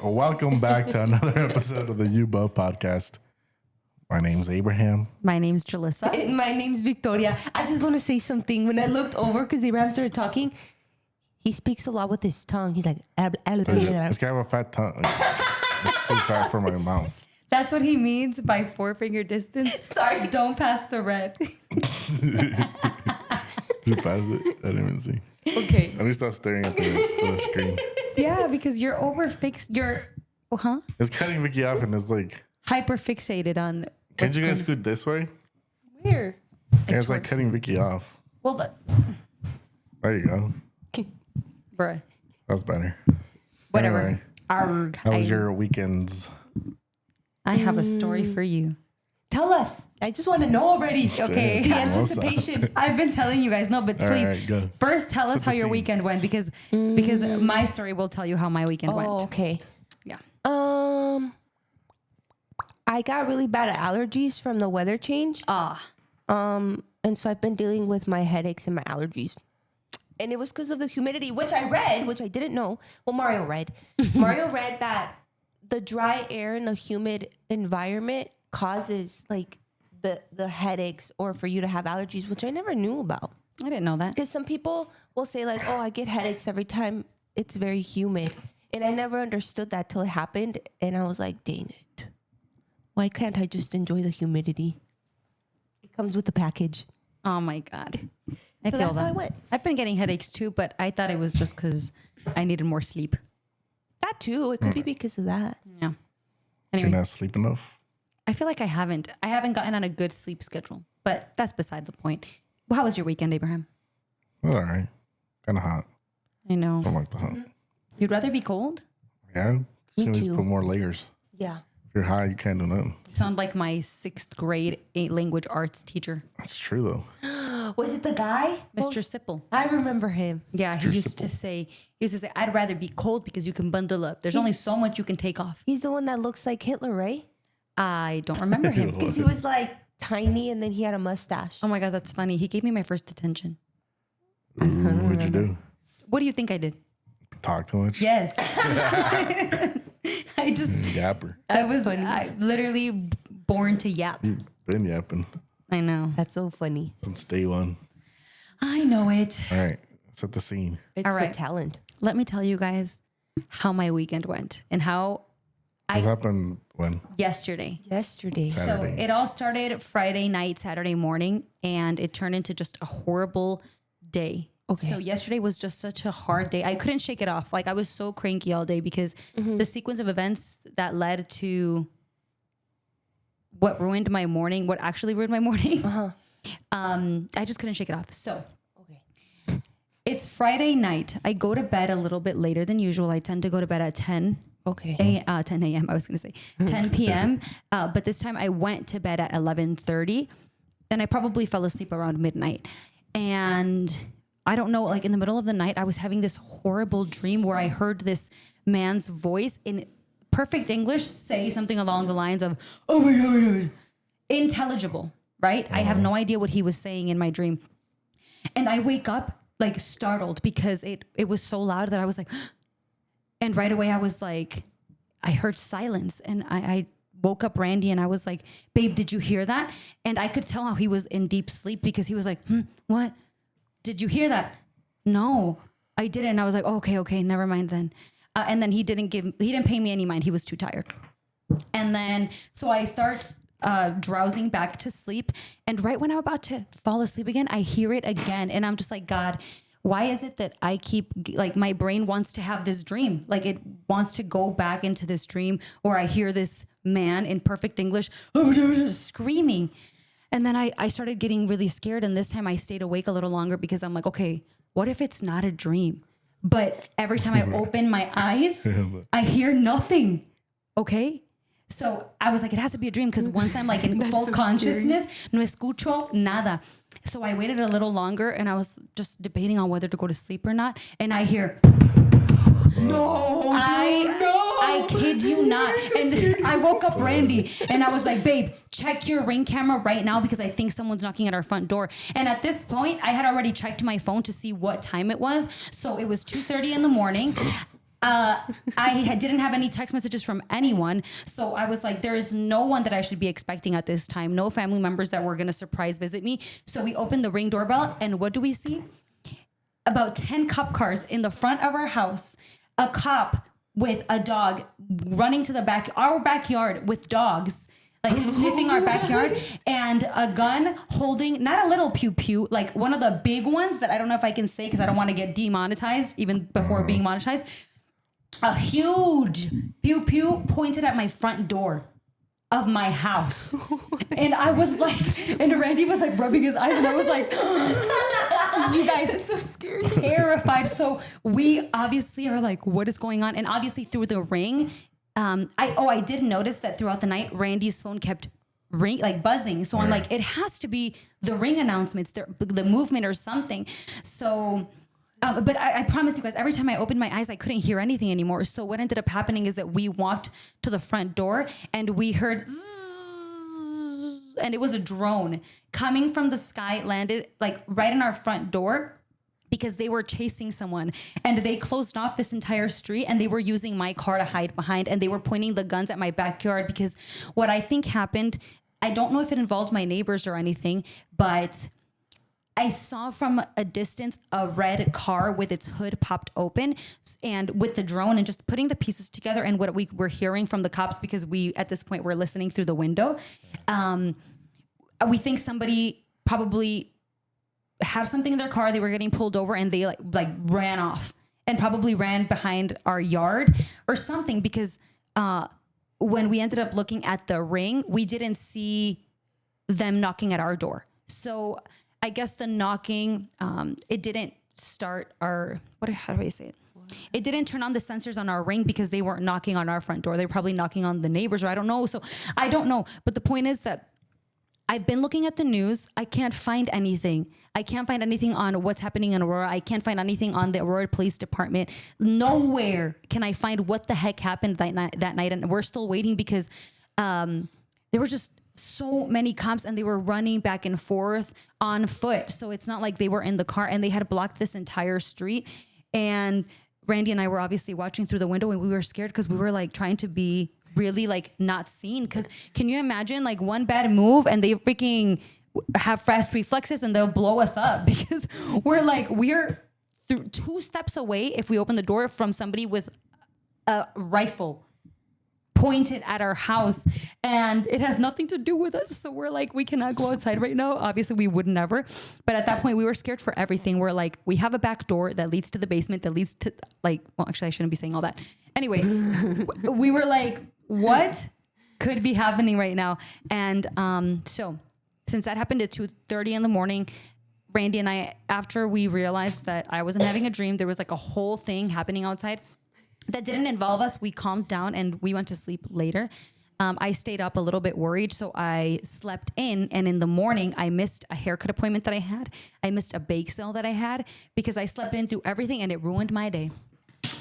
Welcome back to another episode of the UBOF podcast. My name's Abraham. My name's Julissa. And my name's Victoria. I just want to say something. When I looked over, because Abraham started talking, he speaks a lot with his tongue. He's like, This guy have a fat tongue. It's too fat for my mouth. That's what he means by 4-finger distance. Sorry. Don't pass the red. You passed it? I didn't even see. Okay. At least I was staring at the screen. Yeah, because you're It's cutting Vicky off and it's like... hyper fixated on... Can't you guys scoot this way? Where? Yeah, it's like cutting Vicky off. Well, There you go. bruh. That's better. Whatever. Anyway, Arg. how was your weekends? I have a story for you. Tell us. I just want to know already. Okay. The anticipation. I've been telling you guys, no, but All please, right, go. first tell us Set how the your scene. weekend went because my story will tell you how my weekend went. Okay. Yeah. I got really bad allergies from the weather change. And so I've been dealing with my headaches and my allergies. And it was because of the humidity, which I didn't know. Well, Mario read that the dry air in a humid environment causes like the headaches or for you to have allergies, which I never knew about. I didn't know that. Because some people will say like, oh, I get headaches every time it's very humid. And I never understood that till it happened. And I was like, dang it. Why can't I just enjoy the humidity? It comes with the package. Oh my God. I So feel that's that. how I went. I've been getting headaches too, but I thought it was just because I needed more sleep. That too. It could be because of that. Yeah. Do you Anyway, not sleep enough? I feel like I haven't gotten on a good sleep schedule, but that's beside the point. Well, how was your weekend, Abraham? All right. Kind of hot. I know. Don't like the hot. You'd rather be cold? Yeah. Me You can just too. put more layers. Yeah. If you're high, you can't do nothing. You sound like my 6th grade language arts teacher, That's true, though. Was it the guy? Mr. Sipple. I remember him. Yeah, he used to say, I'd rather be cold because you can bundle up. There's only so much you can take off. He's the one that looks like Hitler, right? I don't remember him. Because he was like tiny and then he had a mustache. Oh my God, that's funny. He gave me my first detention. Ooh, what'd you do? What do you think I did? Talk too much? Yes. I was literally born to yap. Been yapping I know. That's so funny. since day one. I know it. All right. Set the scene. It's All a right. talent. Let me tell you guys how my weekend went and how This happened when? yesterday. Yesterday. Saturday. So it all started Friday night, Saturday morning, and it turned into just a horrible day. Okay. So yesterday was just such a hard day. I couldn't shake it off. Like I was so cranky all day because the sequence of events that led to what actually ruined my morning. I just couldn't shake it off. So Okay. it's Friday night. I go to bed a little bit later than usual. I tend to go to bed at 10 Okay. 10 a.m. I was going to say 10 p.m. But this time I went to bed at 11:30. Then I probably fell asleep around midnight. And I don't know, like in the middle of the night, I was having this horrible dream where I heard this man's voice in perfect English say something along the lines of, oh my God, intelligible, right? I have no idea what he was saying in my dream. And I wake up like startled because it was so loud that I was like, and right away I was like, I heard silence and I woke up Randy and I was like, babe, did you hear that? And I could tell how he was in deep sleep because he was like, what? Did you hear that? No, I didn't. And I was like, oh, okay, never mind then. And then he didn't pay me any mind. He was too tired. And then, so I start drowsing back to sleep. And right when I'm about to fall asleep again, I hear it again. And I'm just like, God, why is it that I keep, like, my brain wants to have this dream? Like, it wants to go back into this dream where I hear this man in perfect English screaming. And then I started getting really scared. And this time I stayed awake a little longer because I'm like, okay, what if it's not a dream? But every time I open my eyes, I hear nothing. Okay. So I was like, it has to be a dream because once I'm like in full consciousness, no escucho nada. So I waited a little longer and I was just debating on whether to go to sleep or not. And I hear, I kid you not. And I woke up Randy and I was like, babe, check your Ring camera right now because I think someone's knocking at our front door. And at this point, I had already checked my phone to see what time it was. So it was 2:30 in the morning. didn't have any text messages from anyone. So I was like, there is no one that I should be expecting at this time. No family members that were going to surprise visit me. So we opened the Ring doorbell, and what do we see? About 10 cop cars in the front of our house. A cop with a dog running to our backyard with dogs, like sniffing our backyard, and a gun holding, not a little pew pew, like one of the big ones that I don't know if I can say because I don't want to get demonetized even before being monetized. A huge pew pew pointed at my front door of my house. And I was like, and Randy was like rubbing his eyes, and I was like, you guys, it's so scary. Terrified. So we obviously are like, what is going on? And obviously through the Ring, I did notice that throughout the night, Randy's phone kept buzzing. So I'm like, it has to be the Ring announcements, the movement or something. So, but I promise you guys, every time I opened my eyes, I couldn't hear anything anymore. So what ended up happening is that we walked to the front door and we heard zzz, and it was a drone coming from the sky, landed like right in our front door, because they were chasing someone, and they closed off this entire street, and they were using my car to hide behind, and they were pointing the guns at my backyard. Because what I think happened, I don't know if it involved my neighbors or anything, but I saw from a distance a red car with its hood popped open, and with the drone, and just putting the pieces together and what we were hearing from the cops, because we at this point were listening through the window. We think somebody probably had something in their car, they were getting pulled over, and they like ran off and probably ran behind our yard or something, because when we ended up looking at the Ring, we didn't see them knocking at our door. So I guess the knocking, it didn't start how do I say it? It didn't turn on the sensors on our Ring because they weren't knocking on our front door. They were probably knocking on the neighbors, or I don't know. So I don't know. But the point is that I've been looking at the news. I can't find anything. I can't find anything on what's happening in Aurora. I can't find anything on the Aurora Police Department. Nowhere can I find what the heck happened that night. And we're still waiting because there were just so many cops, and they were running back and forth on foot. So it's not like they were in the car, and they had blocked this entire street. And Randy and I were obviously watching through the window, and we were scared because we were like trying to be really like not seen. Because can you imagine like one bad move and they freaking have fast reflexes and they'll blow us up, because we're 2 steps away if we open the door from somebody with a rifle pointed at our house, and it has nothing to do with us. So we're like, we cannot go outside right now. Obviously we would never, but at that point we were scared for everything. We're like, we have a back door that leads to the basement, that leads to actually I shouldn't be saying all that. Anyway, we were like, what could be happening right now? And so since that happened at 2:30 in the morning, Randy and I, after we realized that I wasn't having a dream, there was like a whole thing happening outside that didn't involve us, we calmed down and we went to sleep later. I stayed up a little bit worried, so I slept in. And in the morning, I missed a haircut appointment that I had. I missed a bake sale that I had because I slept in through everything, and it ruined my day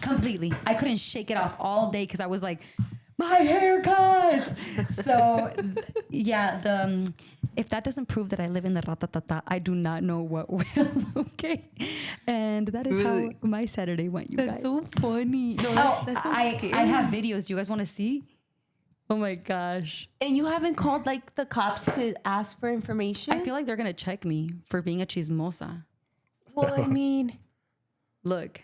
completely. I couldn't shake it off all day because I was like, my haircut. So yeah, if that doesn't prove that I live in the ratatata, I do not know what will. Okay, and that is how my Saturday went, you guys. That's so funny. No, that's so scary. I have videos. Do you guys want to see? Oh my gosh. And you haven't called like the cops to ask for information? I feel like they're gonna check me for being a chismosa. Well, I mean, look.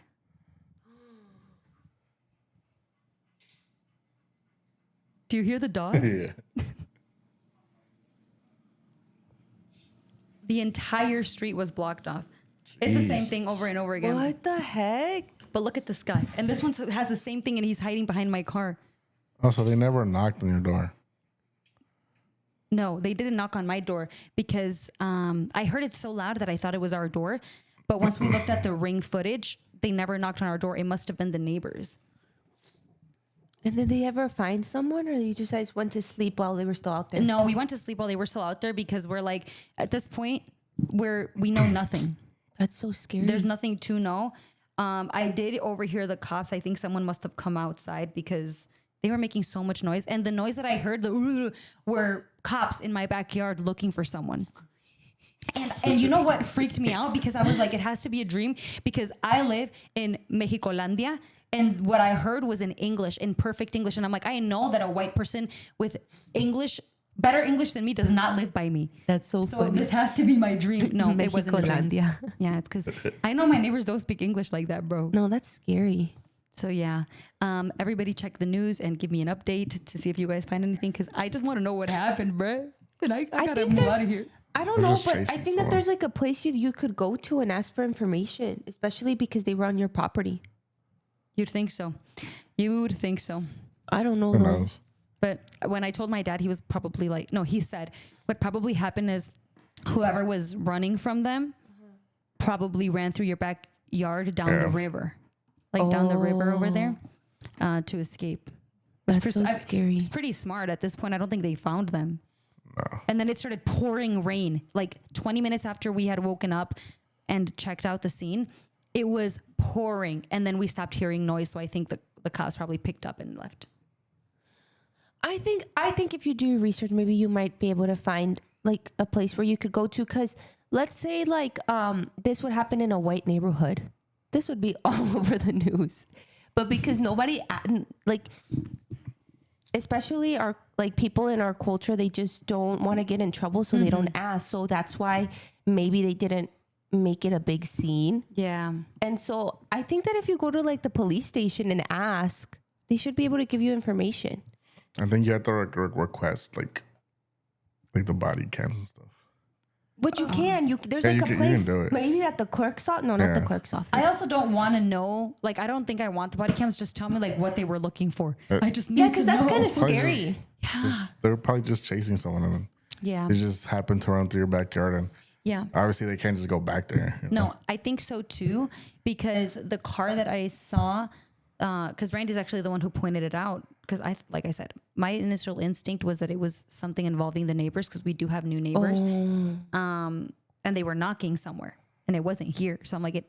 Do you hear the dog? Yeah. The entire street was blocked off. It's the same thing over and over again. what the heck? But look at this guy. And this one has the same thing, and he's hiding behind my car. Oh, so they never knocked on your door? No, they didn't knock on my door because I heard it so loud that I thought it was our door. But once we looked at the Ring footage, they never knocked on our door. It must have been the neighbors. And did they ever find someone, or you just guys went to sleep while they were still out there? No, we went to sleep while they were still out there because we're like, at this point, we know nothing. That's so scary. There's nothing to know. I did overhear the cops. I think someone must have come outside because they were making so much noise. And the noise that I heard were cops in my backyard looking for someone. And you know what freaked me out? Because I was like, it has to be a dream, because I live in Mexicolandia, And what I heard was in English, in perfect English. And I'm like, I know that a white person with better English than me does not live by me. That's so funny. This has to be my dream. No, it wasn't a dream. Mexicolandia. Yeah, it's because I know my neighbors don't speak English like that, bro. No, that's scary. So yeah, everybody check the news and give me an update to see if you guys find anything, because I just want to know what happened, bro. And I gotta move out of here. I don't know, but I think that there's like a place you could go to and ask for information, especially because they were on your property. You'd think so. You would think so. I don't know Who though. knows? But when I told my dad, he was probably like, no, he said what probably happened is whoever was running from them probably ran through your backyard down the river, like down the river over there to escape. That's so scary. It's pretty smart at this point. I don't think they found them. No. And then it started pouring rain. Like 20 minutes after we had woken up and checked out the scene, it was pouring. And then we stopped hearing noise. So I think the cops probably picked up and left. I think if you do your research, maybe you might be able to find like a place where you could go to. Because let's say like this would happen in a white neighborhood, this would be all over the news. But because nobody like, especially our like people in our culture, they just don't want to get in trouble, so they don't ask. So that's why maybe they didn't make it a big scene. Yeah. And so I think that if you go to like the police station and ask, they should be able to give you information. I think you have to request like the body cams and stuff. But you can. There's Yeah, like you a can place. do it. Maybe at the clerk's office. No, not the clerk's office. I also don't want to know, like, I don't think I want the body cams. Just tell me like what they were looking for. I just need to know. because that's kind of scary. They're probably just chasing someone and then Yeah. they just happen to run through your backyard, and Yeah. obviously they can't just go back there. You know? No, I think so too, because the car that I saw, because Randy's actually the one who pointed it out. Because like I said, my initial instinct was that it was something involving the neighbors, because we do have new neighbors, and they were knocking somewhere, and it wasn't here. So I'm like,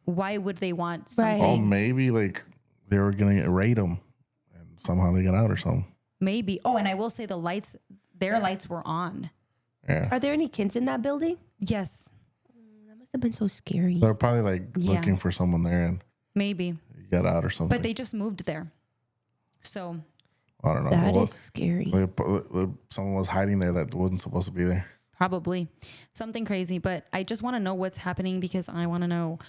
why would they want something? Oh, maybe like they were gonna raid them, and somehow they got out or something. Maybe. Oh, and I will say their lights were on. Yeah, Are there any kids in that building? Yes, That must have been so scary. they're probably like Yeah. looking for someone there, and maybe. you got out or something. But they just moved there. So I don't know. That Well, is scary. someone was hiding there that wasn't supposed to be there. probably something crazy, but I just want to know what's happening, because I want to know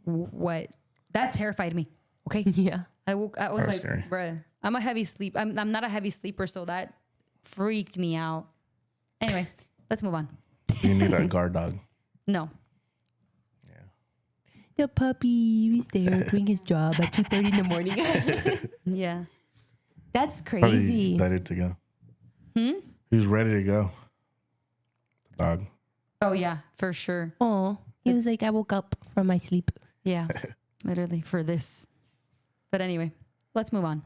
what that terrified me. Okay. Yeah. I was That's like, scary. bruh, I'm a heavy sleep. I'm not a heavy sleeper. So that freaked me out. Anyway, let's move on. You need a guard dog. No. The puppy was there doing his job at 2:30 in the morning. Yeah. That's Probably crazy. excited to go. He was ready to go. The dog. Oh yeah, for sure. Oh, he was like, I woke up from my sleep. Yeah. Literally for this. But anyway, let's move on.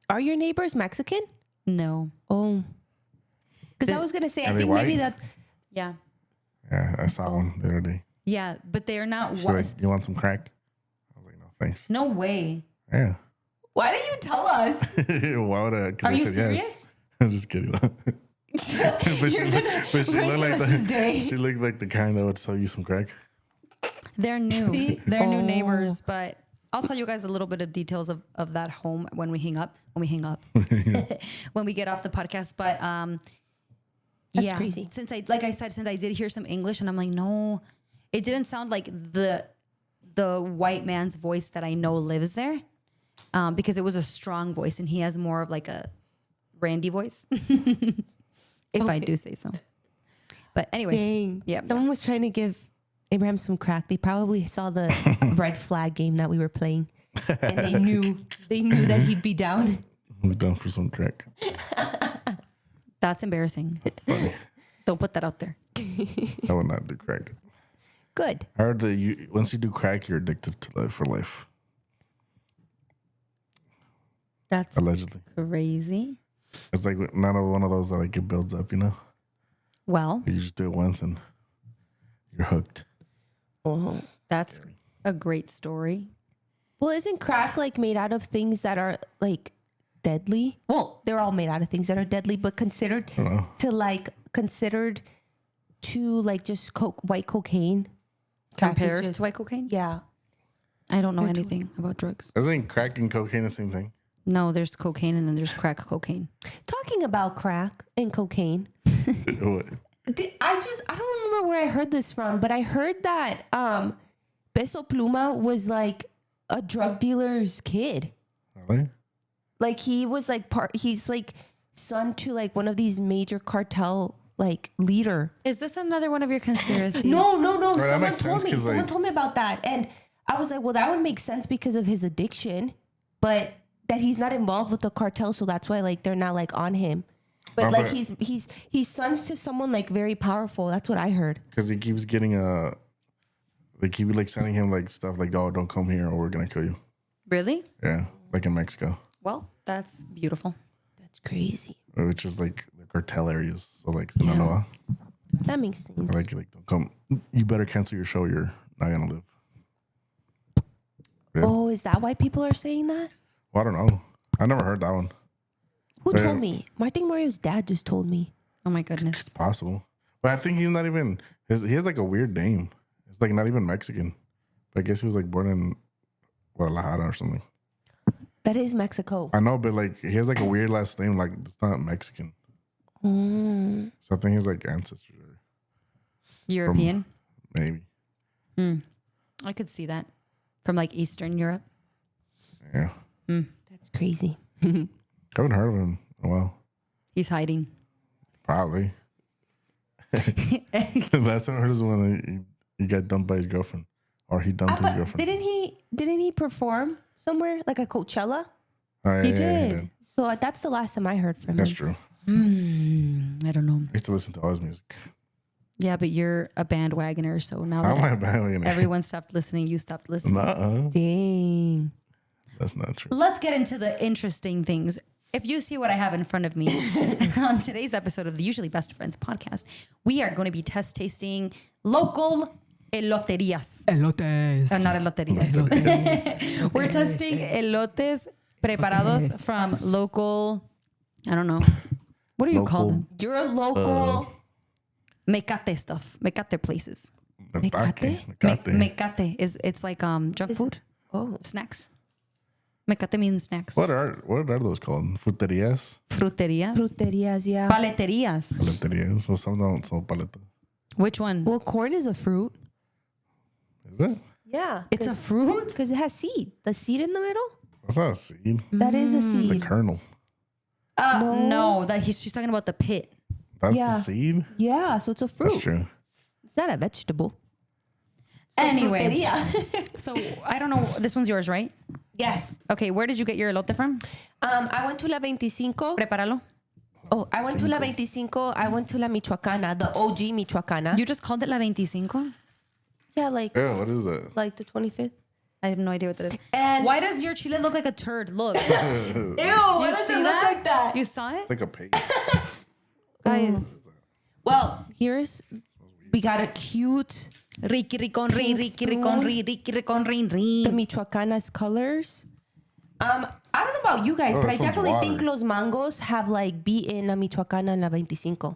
Are your neighbors Mexican? No. Oh. Because I was going to say, I Are they think maybe white? that. Yeah. Yeah, I saw one the other day. Yeah, but they're not. She's like, "You want some crack?" I was like, "No, thanks." No way. Yeah. Why didn't you tell us? Why would I? 'Cause Are I you said serious? yes. I'm just kidding. but she looked like she looked like the kind that would sell you some crack. They're new. They're new neighbors, but I'll tell you guys a little bit of details of that home when we hang up. When we get off the podcast. But That's crazy. Since I did hear some English, and I'm like, no, it didn't sound like the white man's voice that I know lives there, because it was a strong voice, and he has more of like a Randy voice, if I do say so. But anyway, Dang. yeah. Someone was trying to give Abraham some crack. They probably saw the red flag game that we were playing, and they knew that he'd be down. We're done for some crack. That's embarrassing. Funny. Don't put that out there. I would not do crack. Good. I heard that once you do crack, you're addicted to life for life. That's Allegedly. crazy. It's like not one of those that like it builds up, you know? Well, You just do it once and you're hooked. Oh. that's a great story. Well, isn't crack like made out of things that are like deadly? Well, they're all made out of things that are deadly, but considered to like just white cocaine. Crack is Compared just- to white cocaine? Yeah. I don't know anything about drugs. Isn't crack and cocaine the same thing? No, there's cocaine and then there's crack cocaine. Talking about crack and cocaine. What? I don't remember where I heard this from, but I heard that Peso Pluma was like a drug dealer's kid. Really? Like he was like he's like son to like one of these major cartel like leader. Is this another one of your conspiracies? No. Right, Someone told me. Someone told me about that, and I was like, well, that would make sense because of his addiction, but that he's not involved with the cartel, so that's why like they're not like on him. But like he's sons to someone like very powerful. That's what I heard. Because he keeps getting they keep like sending him like stuff like, oh, don't come here or we're gonna kill you. Really? Yeah, like in Mexico. Well, that's beautiful. That's crazy. Which is like the cartel areas. So like Sinaloa. That makes sense. Like don't come. You better cancel your show. You're not gonna live. Yeah. Oh, is that why people are saying that? Well, I don't know. I never heard that one. Who told me? I think Mario's dad just told me. Oh my goodness. It's possible. But I think he's not even, he has like a weird name. It's like not even Mexican. But I guess he was like born in Guadalajara or something. That is Mexico. I know, but like he has like a weird last name. Like it's not Mexican. So I think he's like ancestors. European? Maybe. I could see that. From like Eastern Europe. Yeah. That's crazy. I haven't heard of him in a while. He's hiding. Probably. The last time I heard was when he got dumped by his girlfriend. Or he dumped his girlfriend. Didn't he perform somewhere like a Coachella? He did. So that's the last time I heard from That's him. true. I don't know. I used to listen to all his music. Yeah, but you're a bandwagoner, so now How am I a that bandwagoner? everyone stopped listening, you stopped listening. Nuh-uh. Dang. That's not true. Let's get into the interesting things. If you see what I have in front of me on today's episode of the Usually Best Friends podcast, we are going to be tasting local eloterias. Elotes. Not eloterias. We're testing elotes preparados from local, I don't know. What do you call them? You're a local. Mecate stuff. Mecate places. Mecate. Mecate it's like junk food. Oh. Snacks. Mecate means snacks. What are those called? Fruterias? Fruterias. Fruterias, yeah. Paleterias. Paleterias. Well, some don't sell paletas. Which one? Well, corn is a fruit. Is it? Yeah. It's a fruit? Because it has seed. The seed in the middle? That's not a seed. That is a seed. The kernel. No, she's talking about the pit. That's Yeah. the seed? Yeah, so it's a fruit. That's true. It's not a vegetable. Anyway, Fruteria. so I don't know. This one's yours, right? Yes. Okay, where did you get your elote from? I went to La 25. Prepáralo. Oh, I went to La 25. I went to La Michoacana, the OG Michoacana. You just called it La 25? Yeah, like Ew, what is that? the 25th. I have no idea what that is. And Why does your chile look like a turd? Look. Ew, why does it look like that? You saw it? It's like a paste. Guys. Well, we got a cute Ricky Ricon Pink Ricky Ricon spoon. Ricky Ricon the Michoacana's colors. I don't know about you guys, Oh, but that I sounds definitely water. think Los Mangos have like beaten La Michoacana and La 25.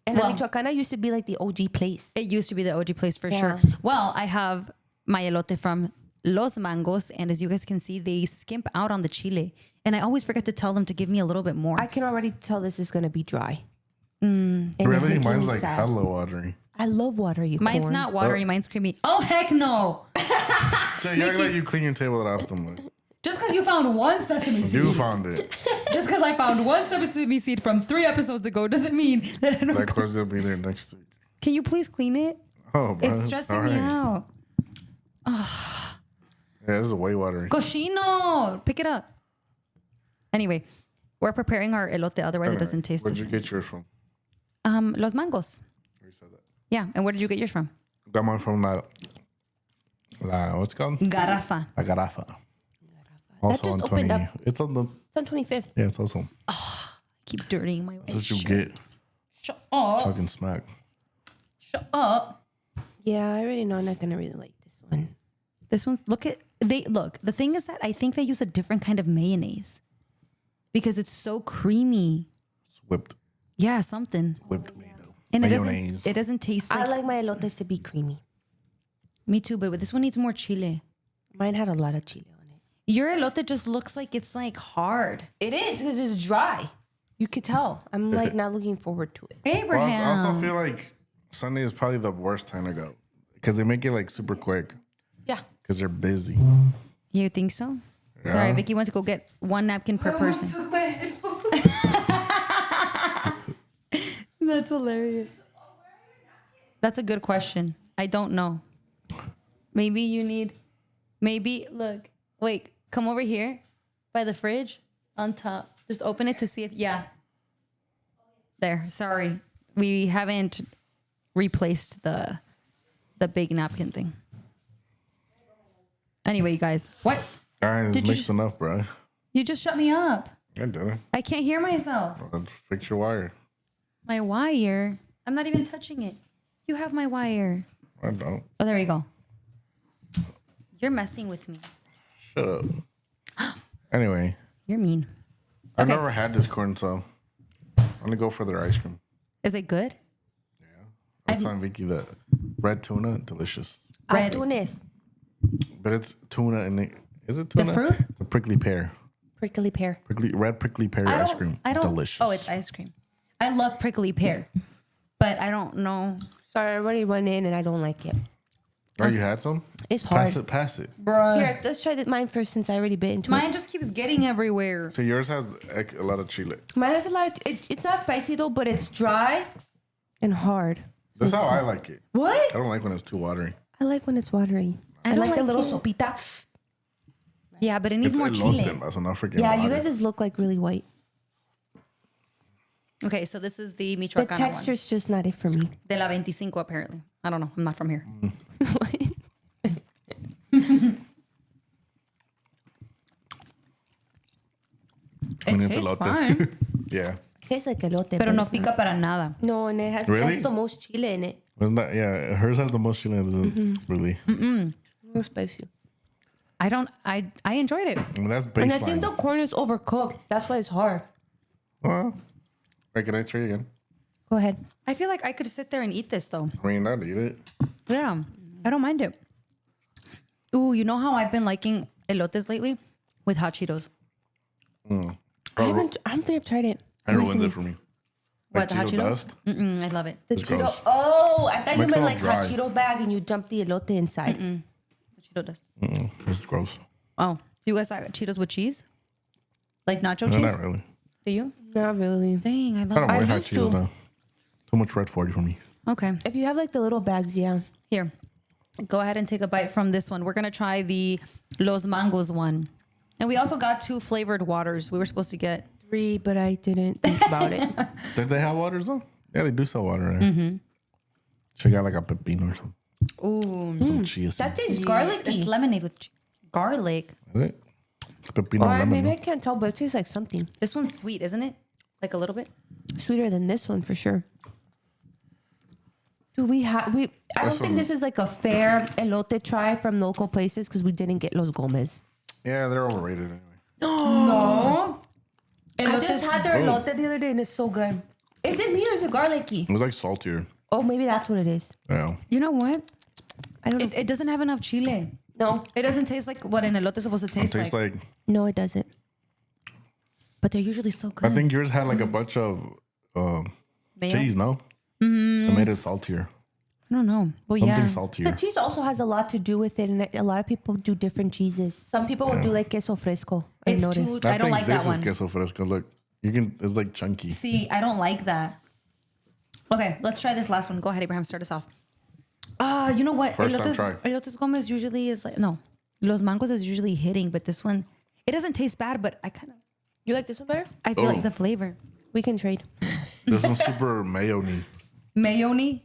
And La Well- Michoacana used to be like the OG place. It used to be the OG place for Yeah. sure. Well, I have my elote from Los Mangos, and as you guys can see, they skimp out on the chile. And I always forget to tell them to give me a little bit more. I can already tell this is gonna be dry. And it's Really? making Mine's me like sad. hella watery. I love watery Mine's corn. not watery, mine's creamy. Oh, heck no. Jay, you act like you clean your table that often. Like, Just because you found one sesame seed. you found it. Just because I found one sesame seed from 3 episodes ago doesn't mean that I don't. That question will be there next week. Can you please clean it? Oh, bro. It's stressing me out. Yeah, this is way watery. Cochino! Pick it up. Anyway, we're preparing our elote, otherwise it doesn't taste the Where'd you same. get yours from? Los Mangos. You said that. Yeah, and where did you get yours from? Got mine from what's it called? Garrafa. La Garrafa. Also just on opened 20. up. It's on the, It's on 25th. yeah, it's also. Keep dirtying my That's what you get. Shut up. Talking smack. Shut up. Yeah, I already know I'm not gonna really like this one. This one's look. The thing is that I think they use a different kind of mayonnaise because it's so creamy. It's whipped Yeah, something. tomato. And Mayonnaise. it doesn't taste I like like my elotes to be creamy. me too, but this one needs more chile. Mine had a lot of chile on it. Your elote just looks like it's like hard. It is because it's dry. You could tell. I'm like not looking forward to it. Well, Abraham. I also feel like Sunday is probably the worst time to go because they make it like super quick Yeah. because they're busy. You think so? Yeah. Sorry, Vicky went to go get one napkin per person. That's hilarious. That's a good question. I don't know. Maybe look, wait, come over here by the fridge on top. Just open it to see if, There, sorry. We haven't replaced the big napkin thing. Anyway, you guys, what? All right, it's Did you mixed enough, bro. You just shut me up. I did it. I can't hear myself. Let's fix your wire. My wire? I'm not even touching it. You have my wire. I don't. Oh, there we go. You're messing with me. Shut up. Anyway, You're mean. I've Okay. never had this corn, so I'm gonna go for their ice cream. Is it good? I was telling Vicky that red tuna, delicious. Red. Atunes. But it's tuna and is it tuna? fruit? It's a prickly pear. Prickly pear. Red prickly pear ice cream. Delicious. Oh, it's ice cream. I love prickly pear, but I don't know. Sorry, I already went in and I don't like it. Oh, you had some? It's hard. Pass it. Bruh. Here, let's try mine first since I already bit into Mine just keeps getting everywhere. So yours has a lot of chile. it. Mine has a lot. It's not spicy though, but it's dry and hard. That's how I like it. What? I don't like when it's too watery. I like when it's watery. I don't like the like little it. sopita. Yeah, but it needs It's more elote, chile. so not freaking Yeah, you water. guys just look like really white. Okay, so this is the The Michoacana texture's just not it for me. one. De la 25, apparently. I don't know. I'm not from here. I mean, It it's tastes elote. fine, Yeah. Tastes like elote. pero but no it's not. pica para nada. No, and it Really? has the most chile in it. Wasn't that? Yeah, hers has the most chile. It doesn't really. No spicy. I enjoyed it. I mean, that's And I baseline. think the corn is overcooked. That's why it's hard. Well, wait, can I try again? Go ahead. I feel like I could sit there and eat this though. I mean, I'd eat it. Yeah, I don't mind it. Ooh, you know how I've been liking elotes lately? With hot Cheetos. I don't think I've tried it. That ruins it for me. What, the hot Cheeto Cheetos? dust? I love it. The It's Cheeto. gross. Oh, I thought you Makes meant it all like hot dry. Cheeto bag and you dump the elote inside. The Cheeto dust. It's gross. Oh, do you guys like Cheetos with cheese? Like nacho No, cheese? not really. Do you? Not really. Dang, I I love don't it. like hot used Cheetos to. now. Too much red 40 for me. Okay, If you have like the little bags, yeah. here. Go ahead and take a bite from this one. We're going to try the Los Mangos one. And we also got 2 flavored waters. We were supposed to get 3, but I didn't think about it. Did they have waters though? Yeah, they do sell water there. She got like a pepino or something. ooh, Some chia seeds. That tastes it's garlicky. lemonade with garlic. Is it? Pepino Or lemon. maybe no? I can't tell, but it tastes like something This one's sweet, isn't it? Like a little bit. sweeter than this one for sure. Do we have we? I don't think this is like a fair elote try from local places because we didn't get Los Gomez. Yeah, they're overrated anyway. No. I just had their elote the other day and it's so good. Is it meat or is it garlicky? It was like saltier. Oh, maybe that's what it is. Yeah. You know what? I don't know. It doesn't have enough chile. No, It doesn't taste like what an elote is supposed to It taste tastes like. like, no, it doesn't. But they're usually so good. I think yours had like a bunch of Mayo? cheese, no? It made it saltier. I don't know. Well, Something yeah. The saltier. cheese also has a lot to do with it, and a lot of people do different cheeses. Some people will do like queso fresco. I It's noticed. too. I don't think like this that is one. queso fresco. Look, you can. It's like chunky. See, I don't like that. Okay, let's try this last one. Go ahead, Abraham. Start us off. You know what? First time try. Elotes Gomez usually is like no. Los Mangos is usually hitting, but this one, it doesn't taste bad. But I kind of, You like this one better? I feel Oh. like the flavor. We can trade. This one's super mayonnaise. Mayonnaise,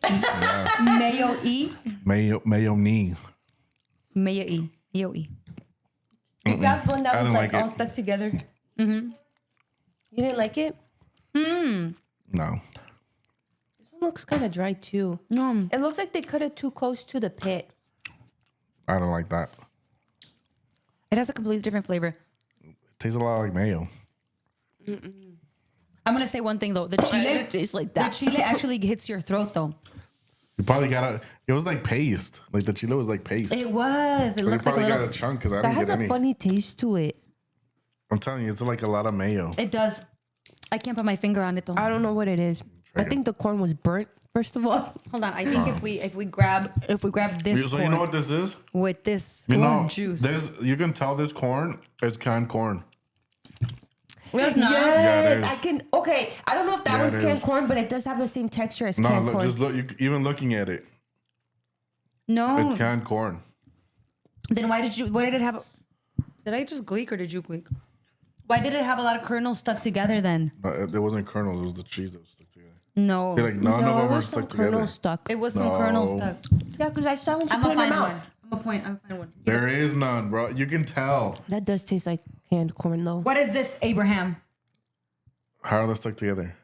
mayo-y, Mayonnaise. mayo-y, mayo-y. You grabbed one that I was don't like like all it. stuck together. You didn't like it? No. This one looks kind of dry too. It looks like they cut it too close to the pit. I don't like that. It has a completely different flavor. It tastes a lot like mayo. I'm gonna say one thing though. The chile, It tastes like the that. chile actually hits your throat though. You probably got it was like paste. Like the chile was like paste. It was. It So you looked like a probably little. got a chunk because I That didn't has get a any. funny taste to it. I'm telling you, it's like a lot of mayo. It does. I can't put my finger on it though. I don't know what it is. Try I it. think the corn was burnt. First of all, Hold on. I think if we grab this So corn you know what this is? with this You corn know, juice. you can tell this corn is canned corn. Well, it's not. Yeah, it is. I can. Okay, I don't know if that Yeah, one's it canned is. corn, but it does have the same texture as No, canned look, corn. just look. Even looking at it, No. it's canned corn. Then why did it have? Did I just gleek or did you gleek? Why did it have a lot of kernels stuck together then? It wasn't kernels. It was the cheese that was stuck together. No. I feel like none no, of it them were was some stuck together. kernels stuck. It was some kernels No. stuck. Yeah, because I saw when she I'm put gonna it in her find mouth. one. I'm gonna find one. There is none, bro. You can tell. That does taste like canned corn, though. What is this, Abraham? How are they stuck together?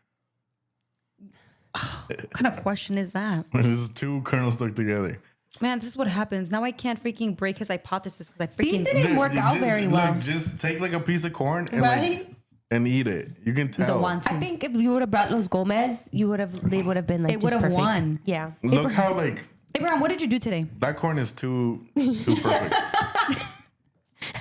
What kind of question is that? There's two kernels stuck together. Man, this is what happens. Now I can't freaking break his hypothesis because I These freaking didn't work out very well. Look, just take like a piece of corn and Right? and eat it. You can tell. don't want to. I think if you would have brought Los Gomez, they would have been like It just would have perfect. won. Yeah. Look how like Abraham, what did you do today? that corn is too perfect.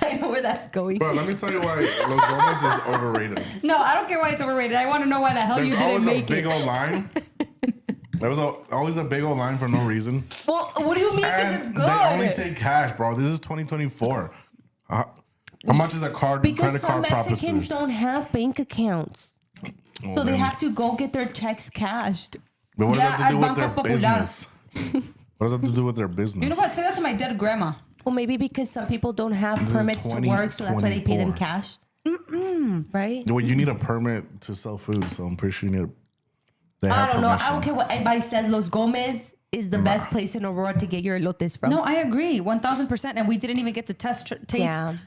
I know where that's going. Bro, let me tell you why Los Gomez is overrated. No, I don't care why it's overrated. I want to know why the hell There's you didn't always a make big it. old line. There was always a big old line for no reason. Well, what do you mean? Because And it's they good. only take cash, bro. This is 2024. How much is a Because credit some card Mexicans processor? don't have bank accounts, Oh, so they man. have to go get their checks cashed. But what does that Yeah, have to do at with their Banco Popular. business? What does that have to do with their business? You know what? Say that to my dead grandma. Well, maybe because some people don't have This is permits to work, so that's why they pay them 2024. cash. Right? Well, you need a permit to sell food, so I'm pretty sure you need. They I have don't know. permission. I don't care what anybody says. Los Gomez is the best place in Aurora to get your elotes from. No, I agree, 1000%. And we didn't even get to taste. Yeah.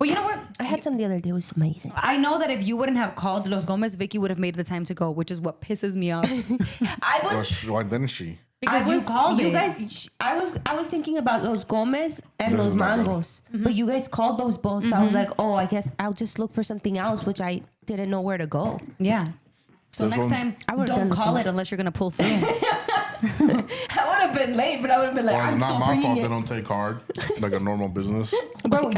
Well, you know what? I had some the other day. It was amazing. I know that if you wouldn't have called Los Gomez, Vicky would have made the time to go, which is what pisses me off. I Well, was. why didn't she? Because I you was, called you it. guys. I was thinking about Los Gomez and Those Los are not good. Mangos, but you guys called those both. So I was like, oh, I guess I'll just look for something else, which I didn't know where to go. Yeah. So Those next ones- time, I would've don't done call the- it unless you're going to pull through. I would have been late, but I would have been like, Well, I'm it's not still my bringing fault it. they don't take card like a normal business. Bro,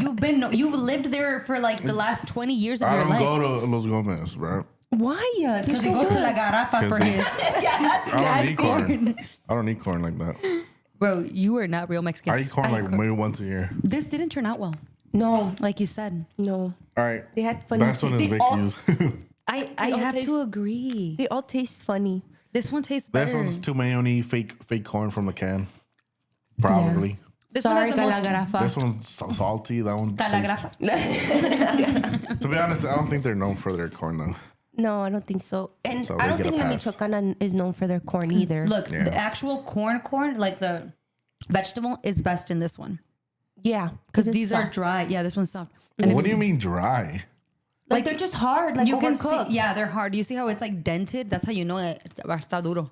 you've lived there for like the last 20 years of I your don't life. go to Los Gomez, bro. Why? They're Because so he goes to good. La Garrafa for they- his. Yeah, that's I don't bad need corn. I don't need corn like that. Bro, you are not real Mexican. I eat corn like maybe once a year. This didn't turn out well, No, like you said. no. All right. They had funny. Last one is they all, Vicky's. I all have taste- to agree. they all taste funny. This one tastes better. This one's too mayonnaise, fake corn from the can. Probably. This Sorry, one has the most. Galagrafa. This one's salty. That one. La tastes- Garrafa. To be honest, I don't think they're known for their corn though. No, I don't think so. And So I they don't get a think La pass. Michoacana is known for their corn either. Look, Yeah. the actual corn, like the vegetable, is best in this one. yeah, Because it's these are soft. dry. Yeah, this one's soft. What do you mean dry? like they're just hard, like You can see, overcooked. yeah, they're hard. You see how it's like dented? That's how you know it. Está duro.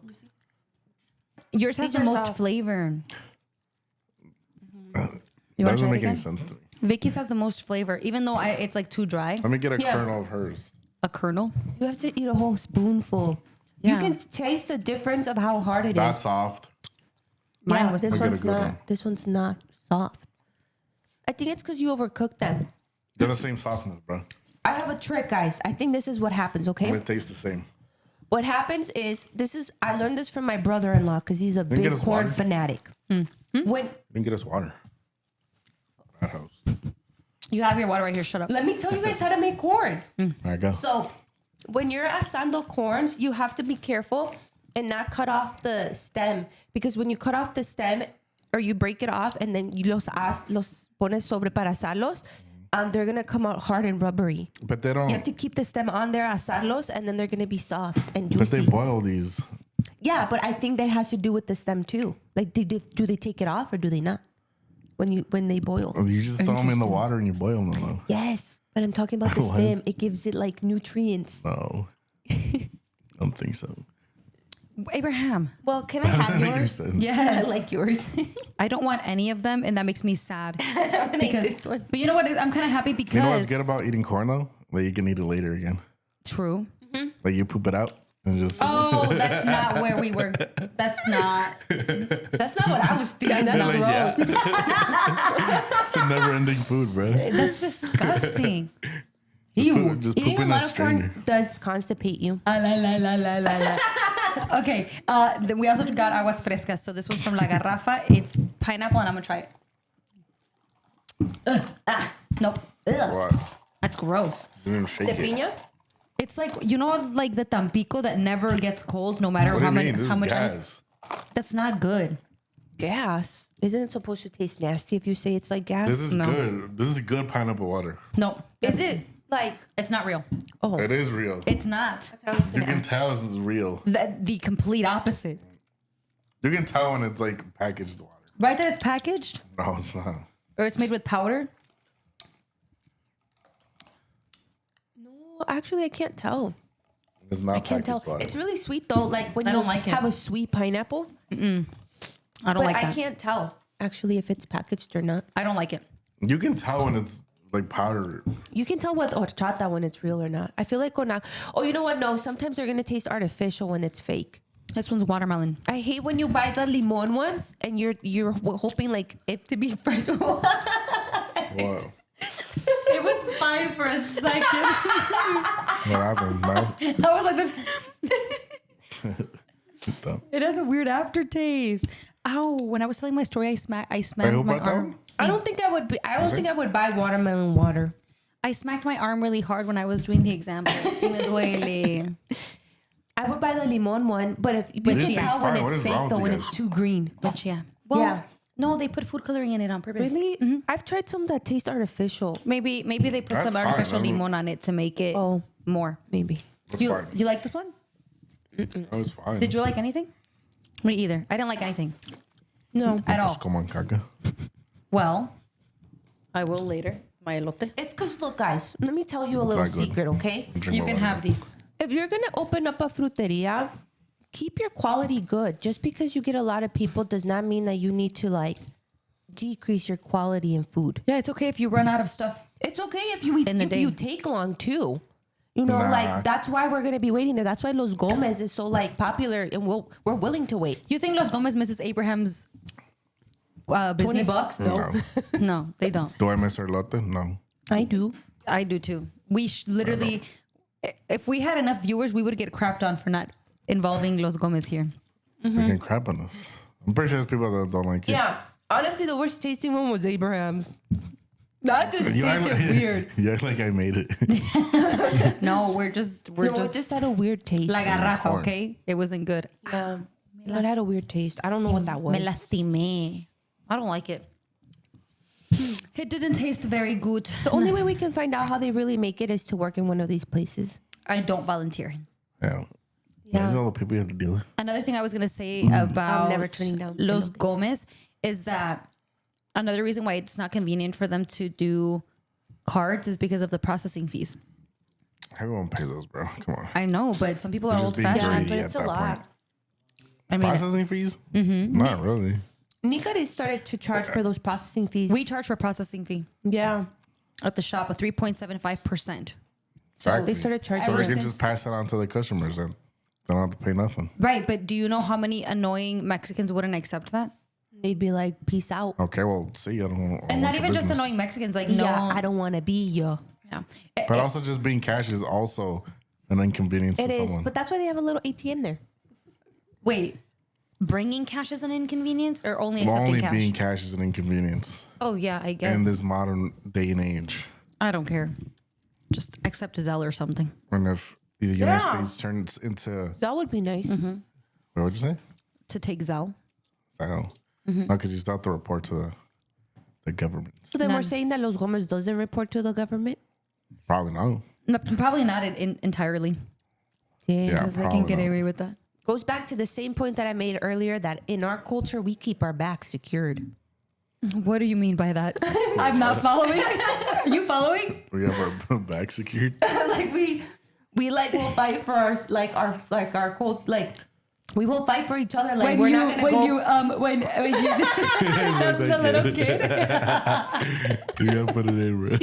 Yours has These the are most soft. flavor. You wanna Doesn't try it make any again? sense to me. Vicky's has the most flavor, even though it's like too dry. Let me get a Yeah. kernel of hers. A kernel. You have to eat a whole spoonful. Yeah. You can taste the difference of how hard it is. That's soft. Mine Yeah, was this Look at a one's good not. one. This one's not soft. I think it's because you overcooked them. They're the same softness, bro. I have a trick, guys. I think this is what happens. Okay, They taste the same. what happens is I learned this from my brother-in-law because he's a get big us corn water? fanatic. When You can get us water. That house. You have your water right here. Shut up. let me tell you guys how to make corn. All right, go. So, when you're asando corns, you have to be careful and not cut off the stem, because when you cut off the stem or you break it off and then you los pones sobre para asarlos, they're gonna come out hard and rubbery. But they You have don't. to keep the stem on there, asarlos, and then they're gonna be soft and But they juicy. boil these. Yeah, but I think that has to do with the stem too. Like, do they take it off or do they not? When they boil. You just throw them in the Interesting. water and you boil them, though. Yes, but I'm talking about the What? stem. It gives it like nutrients. No. I don't think so. Abraham. Well, can I That doesn't have make any yours? sense. Yes. I like yours. I don't want any of them, and that makes me sad. I'm gonna eat Because, this one. but you know what? I'm kind of happy because You know what's good about eating corn, though? Like, you can eat it later again. true. Like, you poop it out. and just Oh, that's not where we were. That's not what I was thinking. That's like, gross. yeah. It's the never-ending food, bro. That's disgusting. Just Eating poop a in a lot of corn strainer. does constipate you. Okay. Then we also got aguas frescas. So this was from La Garrafa. It's pineapple, and I'm gonna try it. Nope. Ugh. What? That's gross. You didn't shake De it. piña? It's like, you know, like the Tampico that never gets cold, no matter What do how you many mean? This how is much ice. gas. That's not good. Gas. Isn't it supposed to taste nasty if you say it's like gas? This is No. good. This is good pineapple water. No. Is it like? It's not real. Oh, It is real. It's not. I was You gonna can ask. tell this is real. The complete opposite. You can tell when it's like packaged water. Right, that it's packaged No, it's not. or it's made with powder. Well, actually, I can't tell. It's not I can't packaged tell. water. It's really sweet though. Like when I you don't like it. have a sweet pineapple. I don't But like I that. can't tell actually if it's packaged or not. I don't like it. You can tell when it's like powder. You can tell with horchata when it's real or not. I feel like oh, you know what? No, sometimes they're gonna taste artificial when it's fake. This one's watermelon. I hate when you buy the limon ones and you're hoping like it to be fresh. Wow. It was fine for a second. What happened? Nice. I was like this. It's dumb. It has a weird aftertaste. Ow! When I was telling my story, I smacked Who my brought that arm. one? I don't think I would. I don't think I would buy watermelon water. I smacked my arm really hard when I was doing the exam. Me duele. I would buy the limon one, but if you But can yeah. tell when Fine. What it's is fake wrong with though, you when guys? it's too green. But yeah. Well, Yeah. no, they put food coloring in it on purpose. Really? I've tried some that taste artificial. Maybe they put That's some fine. artificial I don't- limon on it to make it Oh. more. Maybe. It's fine. You like this one? It was fine. Did you like anything? Me either. I didn't like anything No. at all. Just come on, caca. Well, I will later. My elote. It's because look, guys. Let me tell you a little not good. secret, okay? Drink You more can water. have these. If you're gonna open up a fruteria, keep your quality good. Just because you get a lot of people does not mean that you need to like decrease your quality in food. Yeah, it's okay if you run out of stuff. It's okay if you eat, In the if day. you take long too. You know, Nah. like that's why we're gonna be waiting there. That's why Los Gomez is so like popular, and we're willing to wait. You think Los Gomez misses Abraham's business? $20 though. No. No, they don't. Do I miss our latte? No. I do. I do too. We literally, if we had enough viewers, we would get crapped on for not involving Los Gomez here. They can crap on us. I'm pretty sure there's people that don't like it. Yeah. Honestly, the worst tasting one was Abraham's. That just You act tasted like, weird. You act like I made it. No, we're just It just had a weird taste. La Garrafa, corn. okay? It wasn't good. Yeah. It had a weird taste. I don't know what that was. Me lastimé. I don't like it. It didn't taste very good. The only way we can find out how they really make it is to work in one of these places. I don't volunteer. Yeah. Yeah. These are all the people you have to deal with. Another thing I was gonna say about I'm never turning down Los Elote. Gomez is that another reason why it's not convenient for them to do cards is because of the processing fees. Everyone pays those, bro. Come on. I know, but some people are You're old just being fashioned. greedy but it's at a that lot. point. I mean, Processing fees? Not really. Nika started to charge for those processing fees. we charge for processing fee yeah. at the shop of 3.75%. So Exactly. they started charging. So Ever they can since- just pass it on to the customers and they don't have to pay nothing. Right, but do you know how many annoying Mexicans wouldn't accept that? They'd be like, "Peace out." Okay, well, see, I don't want And not your even just business. annoying Mexicans, like no, Yeah, I don't want to be you. yeah. But also just being cash is also an inconvenience It to is, someone. but that's why they have a little ATM there. Wait, bringing cash is an inconvenience or only accepting Only cash? being cash is an inconvenience Oh yeah, I guess. in this modern day and age. I don't care. Just accept Zelle or something. And if the United Yeah. States turns into, That would be nice. what would you say? To take Zelle. So, no, because you still have to report to the government. So then we're None. saying that Los Gomez doesn't report to the government. Probably no. No, probably not entirely. Yeah. Yeah. Because they can Probably get not. away with that. Goes back to the same point that I made earlier that in our culture we keep our backs secured. What do you mean by that? I'm not following. Are you following? We have our back secured. Like we like will fight for our cult like We will fight for each other. Like when we're you, not gonna when go. you, when you, the little kid. You gotta put it in, bro.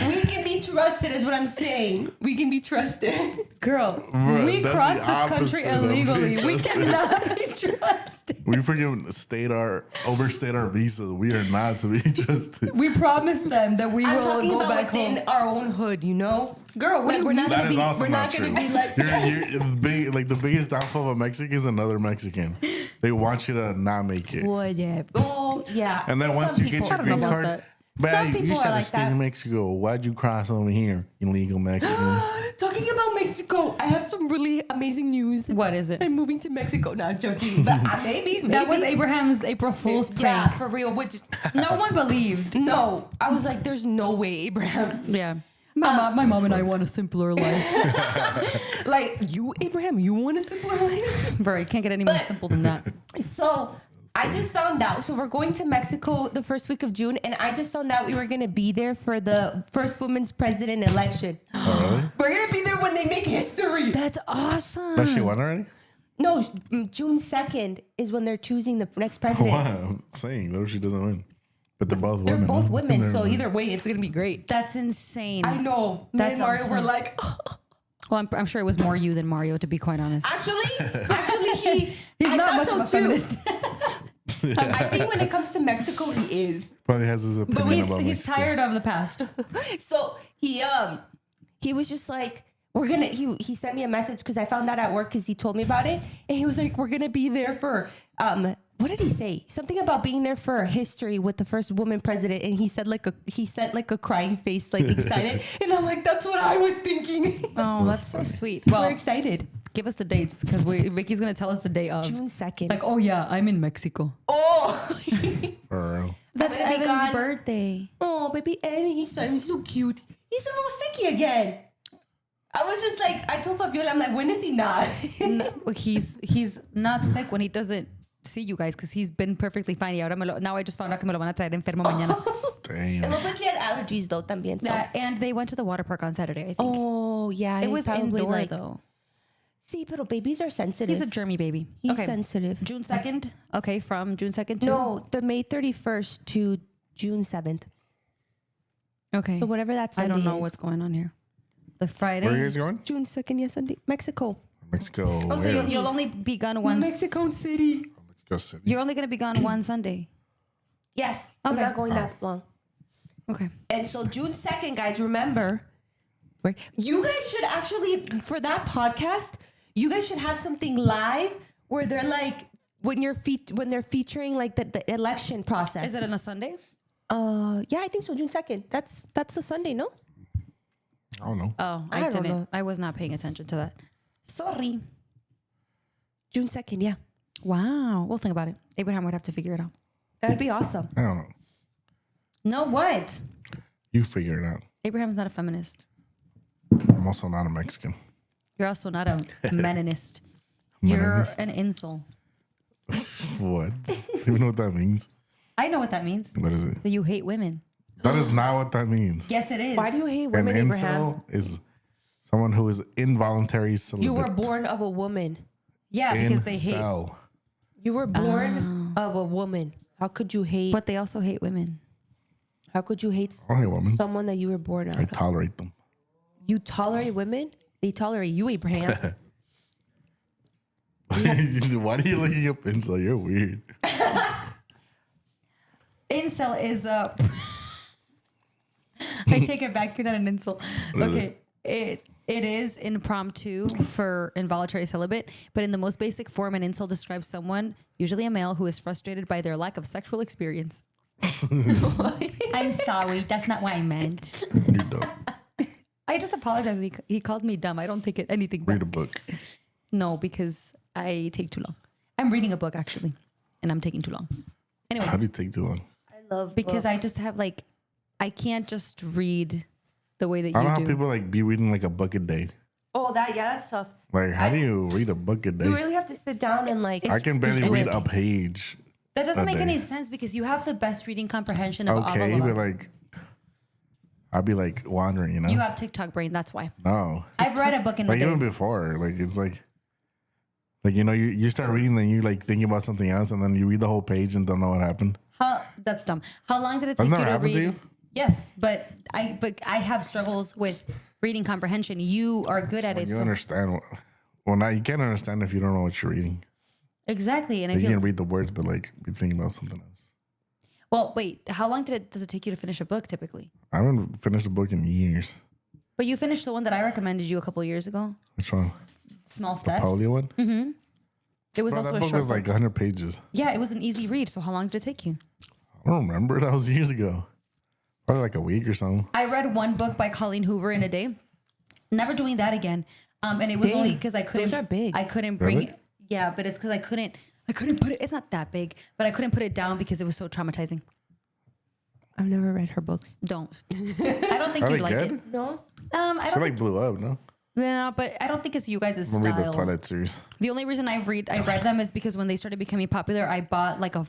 We can be trusted, is what I'm saying. We can be trusted. Girl, Bruh, we that's crossed the this country opposite of illegally. being We trusted. cannot be trusted. We freaking overstayed our visa. We are not to be trusted. We promised them that we I'm will talking go about back within home. our own hood, you know. Girl, what Like, do we're you not mean? gonna That is be. also We're not not gonna true. be like. You're big, like the biggest downfall of a Mexican is another Mexican. They want you to not make it. Whatever. Oh yeah. And then once Some you get people- your I don't know green about card, that. but Some you people should are have like stayed that. in Mexico. Why'd you cross over here, illegal Mexicans? Talking about Mexico, I have some really amazing news. What is it? I'm moving to Mexico. Not joking, but maybe That was Abraham's April Fool's Yeah, prank. for real. Which No one believed. no, I was like, "There's no way, Abraham." Yeah. My mom and I want a simpler life. Like you, Abraham, you want a simpler life? Bro, it can't get any more But- simple than that. So I just found out. So we're going to Mexico the first week of June, and I just found out we were gonna be there for the first women's president election. Oh, really? We're gonna be there when they make history. That's awesome. Does she won already? No, June 2nd is when they're choosing the next What? president. I'm saying, what if she doesn't win? But they're both They're women. both huh? women, They're so women. either way, it's gonna be great. That's insane. I know. Me That's and Mario were awesome. like, Well, I'm sure it was more you than Mario, to be quite honest. actually, He's I not thought much so of a feminist. I think when it comes to Mexico, he is. Probably has his opinion about He's Mexico. tired of the past. So he was just like, we're gonna. He sent me a message because I found out at work because he told me about it, and he was like, we're gonna be there for What did he say? Something about being there for history with the first woman president, and he sent like a crying face, like excited, and I'm like, that's what I was thinking. Oh, that's so sweet. We're Well, excited. give us the dates because Vicky's gonna tell us the day of. June 2nd. Like, oh yeah, I'm in Mexico. Oh, For real. That's gonna be Evan's gone. birthday. oh, baby Evan, he's so cute. He's a little sicky again. I was just like, I told Fabiola, I'm like, when is he not? No, he's not sick when he doesn't see you guys because he's been perfectly fine. Y ahora now I just found out que me lo van a traer enfermo mañana. It Damn. looked like he had allergies though, también. So. And they went to the water park on Saturday, I think. Oh yeah, it he was probably indoor like. though. See, but babies are sensitive. He's a germy baby. He's okay. sensitive. June 2nd. Okay, from June 2nd to No, the May 31st to June 7th. Okay. So whatever that I Sunday don't know is. what's going on here. The Friday. Where are you guys going? June 2nd, yes, Sunday. Mexico. Mexico. Oh, so where? you'll only be gone once. City. Mexico City. You're only gonna be gone one Sunday. Yes. I'm Okay. not going that long. Okay. And so June 2nd, guys, remember, you guys should actually, for that podcast, you guys should have something live where they're like, when they're featuring like the election process. Is it on a Sunday? Yeah, I think so. June 2nd. That's a Sunday, no? I don't know. Oh, I I don't didn't. know. I was not paying attention to that. Sorry. June 2nd, yeah. Wow. We'll think about it. Abraham would have to figure it out. That'd be awesome. I don't know. No, what? You figure it out. Abraham's not a feminist. I'm also not a Mexican. You're also not a meninist. You're Meninist? an insult. What? Do you even know what that means? I know what that means. What is it? That you hate women. That is not what that means. Yes, it is. Why do you hate An women, Abraham? incel is someone who is involuntary celibate. You were born of a woman. Yeah, because they hate. Incel. You were born of a woman. How could you hate? But they also hate women. How could you hate I don't hate women. someone that you were born out I of? tolerate them. You tolerate women? They tolerate you, Abraham. Why are you looking up incel? You're weird. Incel is a. I take it back. You're not an incel. Okay. It is impromptu for involuntary celibate, but in the most basic form, an incel describes someone, usually a male, who is frustrated by their lack of sexual experience. I'm sorry. That's not what I meant. You're dumb. I just apologize. He called me dumb. I don't take it anything back. Read a book. No, because I take too long. I'm reading a book actually, and I'm taking too long. Anyway, How do you take too long? I love because I just have like, I can't just read the way that I don't know you how do. people like be reading like a book a day. Oh, that's tough. Like, how do you read a book a day? You really have to sit down and like. I can barely do read it. a page. That doesn't a make day. any sense because you have the best reading comprehension of all Okay, of but us. like, I'd be like wandering, you know? You have TikTok brain. That's why. No. I've read a book in a Like day. even before, like it's like Like, you know, you start reading and you like thinking about something else, and then you read the whole page and don't know what happened. That's dumb. How long did it Has take that you to happened read? to you? Yes, but I have struggles with reading comprehension. You are good at it. You So understand. Well, now you can't understand if you don't know what you're reading. exactly, and I Like, you feel can read the words, but like be thinking about something else. well. Wait, how long does it take you to finish a book typically? I haven't finished a book in years. But you finished the one that I recommended you a couple of years ago. Which one? Small The steps. polio one? Mm-hmm. It was No, also that a book short was like book. 100 pages. Yeah, it was an easy read. So how long did it take you? I don't remember. That was years ago. Probably like a week or something. I read one book by Colleen Hoover in a day. Never doing that again. And it was Dang, only because I couldn't. those are big. I couldn't bring Really? it. Yeah, but it's because I couldn't put it. It's not that big, but I couldn't put it down because it was so traumatizing. I've never read her books. Don't. I don't think Are you'd they like good? it. No. I She don't. like blew up, no? Yeah, but I don't think it's you guys' I'm gonna read the style. Twilight series. The only reason I read them is because when they started becoming popular, I bought like a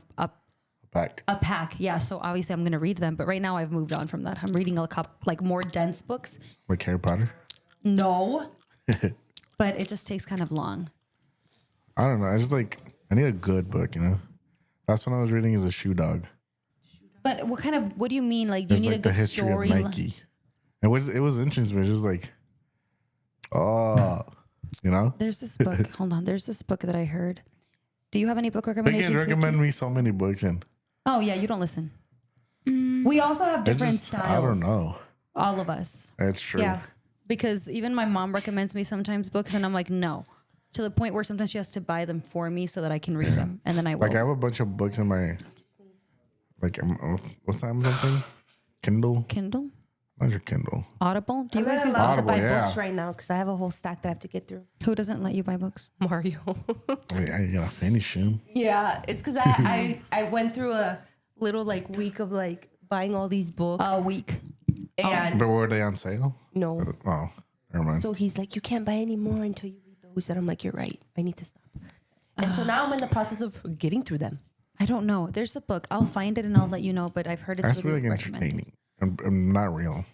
Back. pack. Yeah, so obviously I'm gonna read them. But right now I've moved on from that. I'm reading a couple like more dense books. Like Harry Potter. No, but it just takes kind of long. I don't know. I need a good book, you know? That's what I was reading is a Shoe Dog. But what do you mean? Like, do you It's need like a the good history story? of Nike. It was interesting, but it's just like, oh, you know? There's this book. Hold on. There's this book that I heard. Do you have any book They recommendations? guys Vicky? recommend me so many books, and Oh yeah, you don't listen. We also have it's different just, styles. I don't know. All of us. It's true. Yeah. Because even my mom recommends me sometimes books, and I'm like, no. To the point where sometimes she has to buy them for me so that I can read them, and then I will. Like I have a bunch of books in my, like, what's that Amazon thing? Kindle? Kindle, Not your Kindle. Audible. Do you I'm guys not use allowed Audible? to buy yeah. books right now because I have a whole stack that I have to get through. Who doesn't let you buy books? Mario. Wait, I gotta finish him. Yeah, it's because I went through a little like week of like buying all these books. A week. And But were they on sale? no. Oh, never mind. So he's like, you can't buy any more until you read those. And I'm like, you're right. I need to stop. And so now I'm in the process of getting through them. I don't know. There's a book. I'll find it and I'll let you know. But I've heard it's That's really really recommended. entertaining and not real.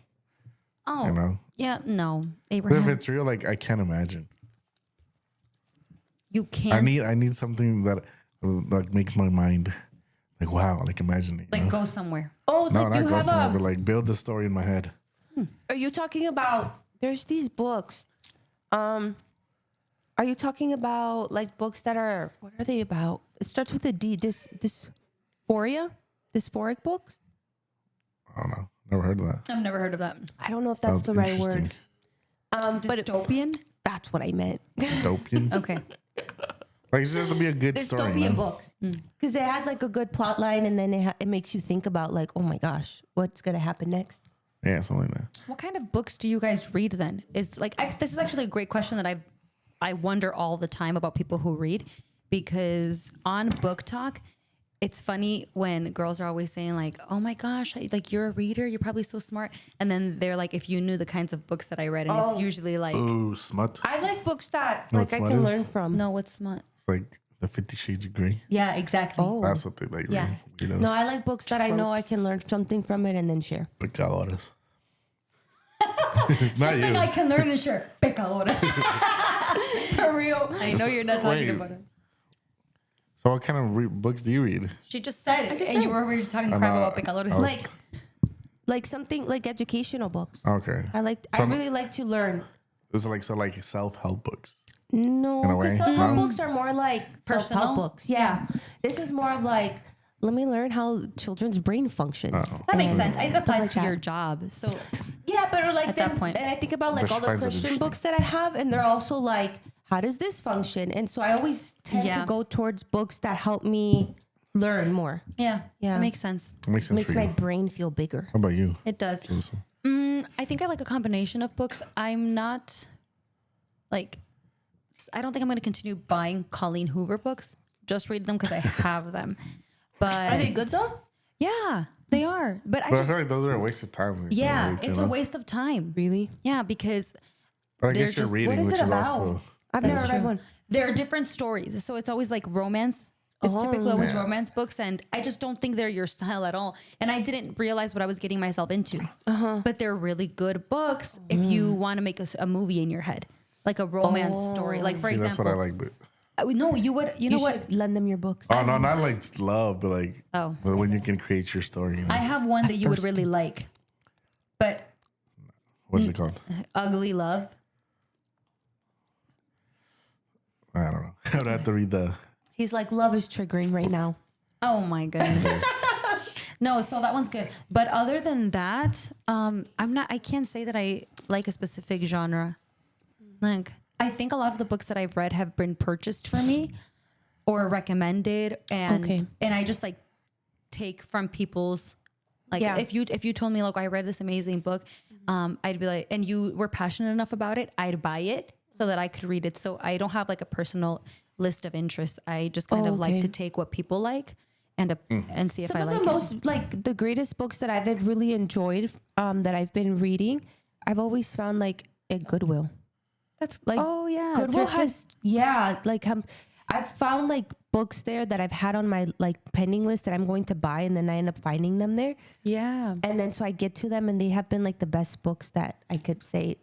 Oh, You know? yeah. No, But if Abraham, it's real, like I can't imagine. you can't. I need something that like makes my mind like wow, like imagine it. You like know? go somewhere. Oh, No, like not you go have somewhere, but like build the story in my head. are you talking about, there's these books. Are you talking about like books that are, what are they about? It starts with a D, dysphoria? Dysphoric books? I don't know. Never heard of that. I've never heard of that. I don't know if that's Sounds the right interesting. word. But Dystopian. that's what I meant. Dystopian. Okay. Like it's just to be a good story. Dystopian Man. books. Because it has like a good plot line and then it makes you think about like, oh my gosh, what's going to happen next? Yeah, something like that. What kind of books do you guys read then? Is like this is actually a great question that I wonder all the time about people who read, because on Book Talk, it's funny when girls are always saying like, "Oh my gosh, like you're a reader, you're probably so smart," and then they're like, "If you knew the kinds of books that I read," and it's usually like, Ooh, smut. I like books that know like what I smut can is? learn from. "No, what's smart?" It's like the 50 Shades of Grey. Yeah, exactly. Oh. That's what they like. Yeah. Weirdos. No, I like books that I know I Tropes. can learn something from it and then share. Pecadores. Not Something you. I can learn and share. Pecadores. For real. I know you're not talking Wait. about it. So what kind of books do you read? She just said it, just and you said- were already talking I'm crap not- about pecadores. I was- Like something like educational books. Okay. I really like to learn. It's like self-help books. No, In a way, because self-help no? books are more like Personal? self-help books. Yeah. This is more of like, let me learn how children's brain functions. That makes sense. It applies like to that. your job. So Yeah, but like At that point. and I think about like But she all the finds it Christian interesting. books that I have, and they're also like, how does this function? And so I always tend Yeah. to go towards books that help me learn more. yeah, Yeah. it makes sense. It makes sense Makes for my you. brain feel bigger. How about you? It does. Listen. I think I like a combination of books. I'm not like, I don't think I'm going to continue buying Colleen Hoover books. Just read them because I have them. But Are they good though? yeah, they are. But I But I just, feel like those are a waste of time. yeah, Too, it's no? a waste of time. Really? Yeah, because But I they're guess you're just- reading, What is which it is about? also I've That's never read true. one. there are different stories. So it's always like romance. It's typically always romance books, and I just don't think they're your style at all. And I didn't realize what I was getting myself into. But they're really good books if you want to make a movie in your head, like a romance story. Like for see, that's what example, I like. But No, you would. You know what? should lend them your books. Oh no, not like love, but like Oh. when you can create your story. You know? I have one that you would really like, but What is it called? Ugly Love. I don't know. I would have to read the. He's like, love is triggering right now. Oh my goodness. No, so that one's good. But other than that, I can't say that I like a specific genre. Like, I think a lot of the books that I've read have been purchased for me or recommended, and I just like take from people's, like, if you told me, look, I read this amazing book, I'd be like, and you were passionate enough about it, I'd buy it so that I could read it. So I don't have like a personal list of interests. I just kind of like to take what people like and see if I like it. Some of the most, like, the greatest books that I've really enjoyed, that I've been reading, I've always found like at Goodwill. That's like, thrifted. Goodwill has, like, I've found like books there that I've had on my like pending list that I'm going to buy, and then I end up finding them there. Yeah. And then so I get to them, and they have been like the best books that I could say.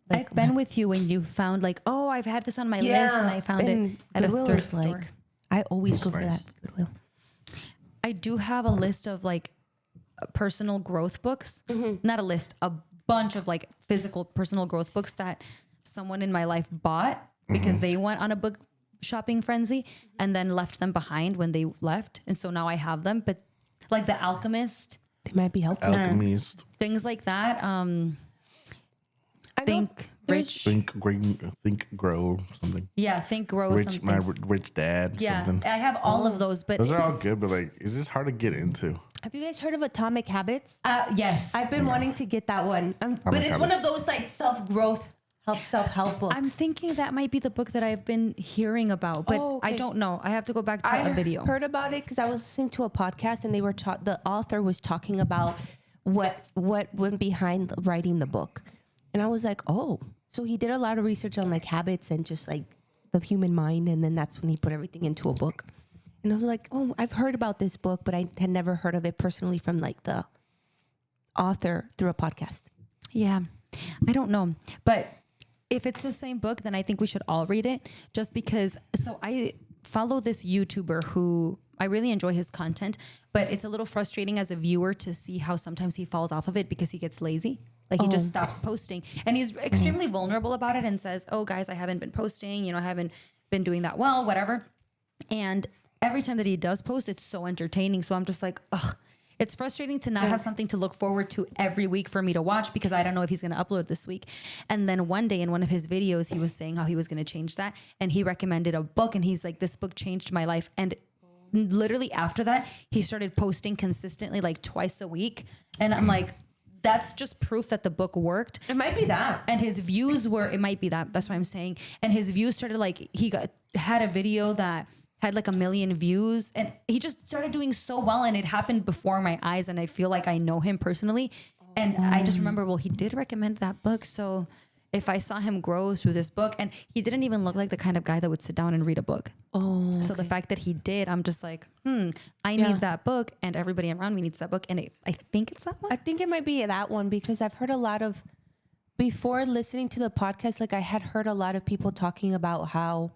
Like, I've been with you when you found like, oh, I've had this on my list, and I found it at Goodwill a thrift is store. like, I always go for nice. that Goodwill. I do have a list of like personal growth books, not a list, a bunch of like physical personal growth books that someone in my life bought because they went on a book shopping frenzy and then left them behind when they left. And so now I have them, but like The Alchemist, They might be helpful. Alchemist. things like that. I know Think there's- Rich. Think Grow something. Yeah, Think Grow Rich something. My Rich Dad Yeah, something. I have all of those, but Those are all good, but like, is this hard to get into? Have you guys heard of Atomic Habits? yes. I've been wanting to get that one, but it's one of Habits. those like self-growth, self-help books. I'm thinking that might be the book that I've been hearing about, but Oh, okay. I don't know. I have to go back to I a video. heard about it because I was listening to a podcast, and they were the author was talking about what went behind writing the book, and I was like, oh, so he did a lot of research on like habits and just like the human mind, and then that's when he put everything into a book. And I was like, oh, I've heard about this book, but I had never heard of it personally from like the author through a podcast. Yeah, I don't know. But if it's the same book, then I think we should all read it just because. So I follow this YouTuber who I really enjoy his content, but it's a little frustrating as a viewer to see how sometimes he falls off of it because he gets lazy. Like he just stops posting, and he's extremely vulnerable about it and says, oh guys, I haven't been posting, I haven't been doing that well, whatever. And every time that he does post, it's so entertaining. So I'm just like, ugh, it's frustrating to not have something to look forward to every week for me to watch because I don't know if he's going to upload this week. And then one day in one of his videos, he was saying how he was going to change that. And he recommended a book, and he's like, this book changed my life. And literally after that, he started posting consistently like twice a week. And I'm like, that's just proof that the book worked. It might be that. And his views were, it might be that. That's what I'm saying. And his views started like, had a video that had like 1 million views, and he just started doing so well, and it happened before my eyes, and I feel like I know him personally. And I just remember, well, he did recommend that book. So if I saw him grow through this book, and he didn't even look like the kind of guy that would sit down and read a book. Oh, So the fact that he did, I'm just like, I need that book, and everybody around me needs that book. And I think it's that one. I think it might be that one because I've heard a lot of, before listening to the podcast, like I had heard a lot of people talking about how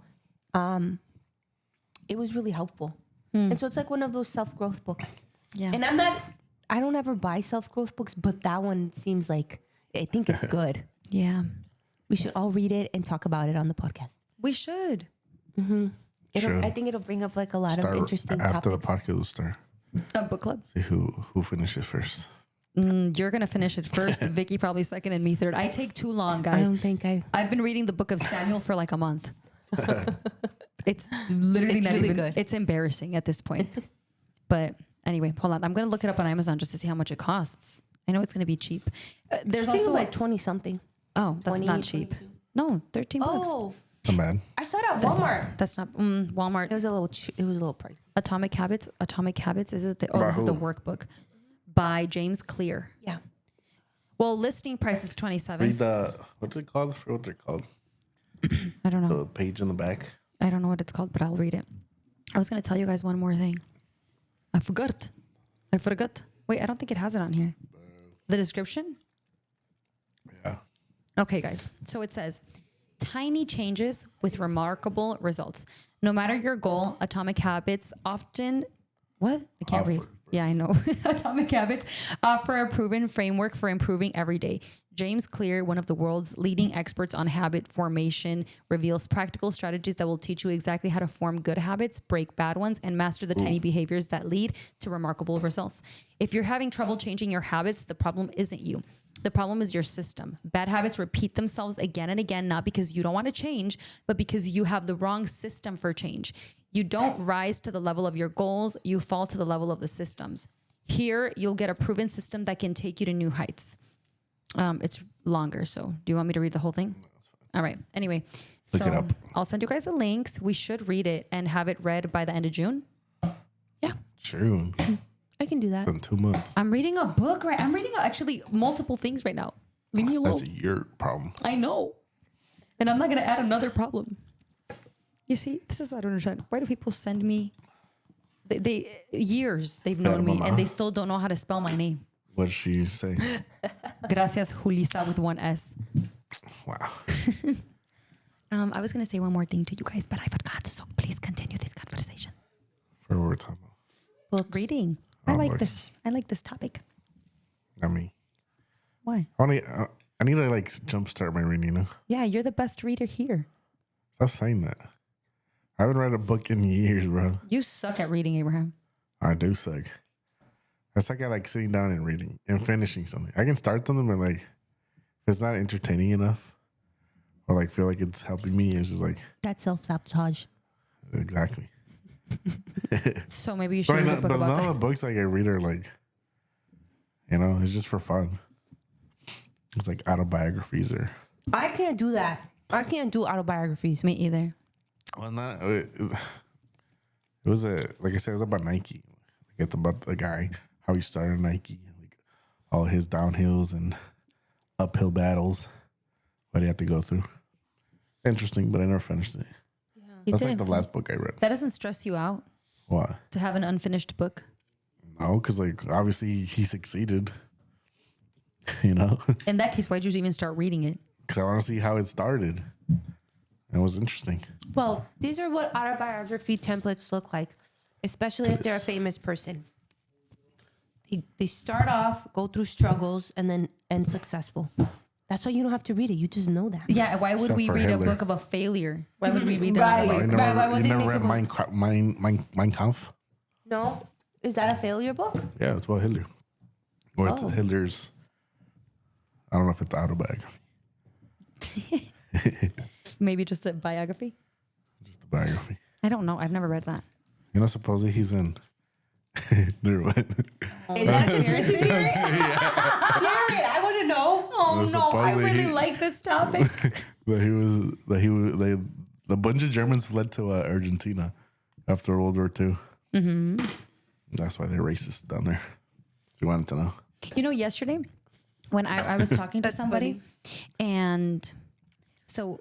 it was really helpful. And so it's like one of those self-growth books. Yeah. And I don't ever buy self-growth books, but that one seems like, I think it's good. Yeah. We should all read it and talk about it on the podcast. We should. Should. I think it'll bring up like a lot Start of interesting after topics. the podcast will start. A book club. See who finishes first. You're going to finish it first. Vicky probably second and me third. I take too long, I guys. don't think I've been reading the book of Samuel for like a month. It's literally not really even good. It's embarrassing at this point. But anyway, hold on. I'm going to look it up on Amazon just to see how much it costs. I know it's going to be cheap. There's I think also like 20 something. oh, that's 20, not cheap. No, 13 bucks. Oh, Not bad. I saw it at Walmart. That's not Walmart. It was a little pricey. Atomic Habits. Atomic Habits. Is it? By This is the who? workbook by James Clear. Yeah. Well, listing price is 27. Read the what's it called? I forget what they're called. I don't know. The page in the back. I don't know what it's called, but I'll read it. I was going to tell you guys one more thing. I forgot. Wait, I don't think it has it on here. The description? Yeah. Okay, guys. So it says, Tiny changes with remarkable results. No matter your goal, Atomic Habits often, what? I can't read. Yeah, I know. Atomic Habits offer a proven framework for improving every day. James Clear, one of the world's leading experts on habit formation, reveals practical strategies that will teach you exactly how to form good habits, break bad ones, and master the tiny behaviors that lead to remarkable results. If you're having trouble changing your habits, the problem isn't you. The problem is your system. Bad habits repeat themselves again and again, not because you don't want to change, but because you have the wrong system for change. You don't rise to the level of your goals, you fall to the level of the systems. Here, you'll get a proven system that can take you to new heights. It's longer, so do you want me to read the whole thing? All right. Anyway, Look it up. I'll send you guys the links. We should read it and have it read by the end of June. Yeah, June. I can do that. In 2 months. I'm reading a book, right? I'm reading actually multiple things right now. Leave me alone. That's your problem. I know. And I'm not going to add another problem. You see, this is what I don't understand. Why do people send me? They years they've known me and they still don't know how to spell my name. What did she say? Gracias, Julissa with one S. Wow. I was going to say one more thing to you guys, but I forgot. So please continue this conversation. For what we're talking about. Book reading. I like books. this. I like this topic. I mean, Why? I need to like jumpstart my reading, you know? Yeah, you're the best reader here. Stop saying that. I haven't read a book in years, bro. You suck at reading, Abraham. I do suck. That's like I like sitting down and reading and finishing something. I can start something, but like if it's not entertaining enough or like feel like it's helping me, it's just like That's self-sabotage. exactly. So maybe you should But, read a book but about none of that. the books like I read are like, you know, it's just for fun. It's like autobiographies or. I can't do that. I can't do autobiographies. Me either. Well, not. It was like I said, it was about Nike. It's about the guy, how he started Nike, like all his downhills and uphill battles, what he had to go through. Interesting, but I never finished it. You That's like didn't- the last book I read. That doesn't stress you out Why? to have an unfinished book? No, because like obviously he succeeded. You know, In that case, why'd you even start reading it? because I want to see how it started. It was interesting. Well, these are what autobiography templates look like, especially if they're a famous person. They start off, go through struggles, and then end successful. That's why you don't have to read it. You just know that. Yeah, why would Except we for read Hitler. a book of a failure? Why would we read Right. it? You never, Right, why would you they never make read a Mein Kampf? No? Is that a failure book? Yeah, it's about Hitler. Or it's Oh. Hitler's. I don't know if it's autobiography, Maybe just a biography? just a biography. I don't know. I've never read that. You know, supposedly he's in. Never mind. Is that a conspiracy theory? Share it. I want to know. Oh Well, no, I supposedly really he- like this topic. The bunch of Germans fled to Argentina after World War II. Mm-hmm. That's why they're racist down there. If you wanted to know. You know, yesterday when I was talking to somebody and so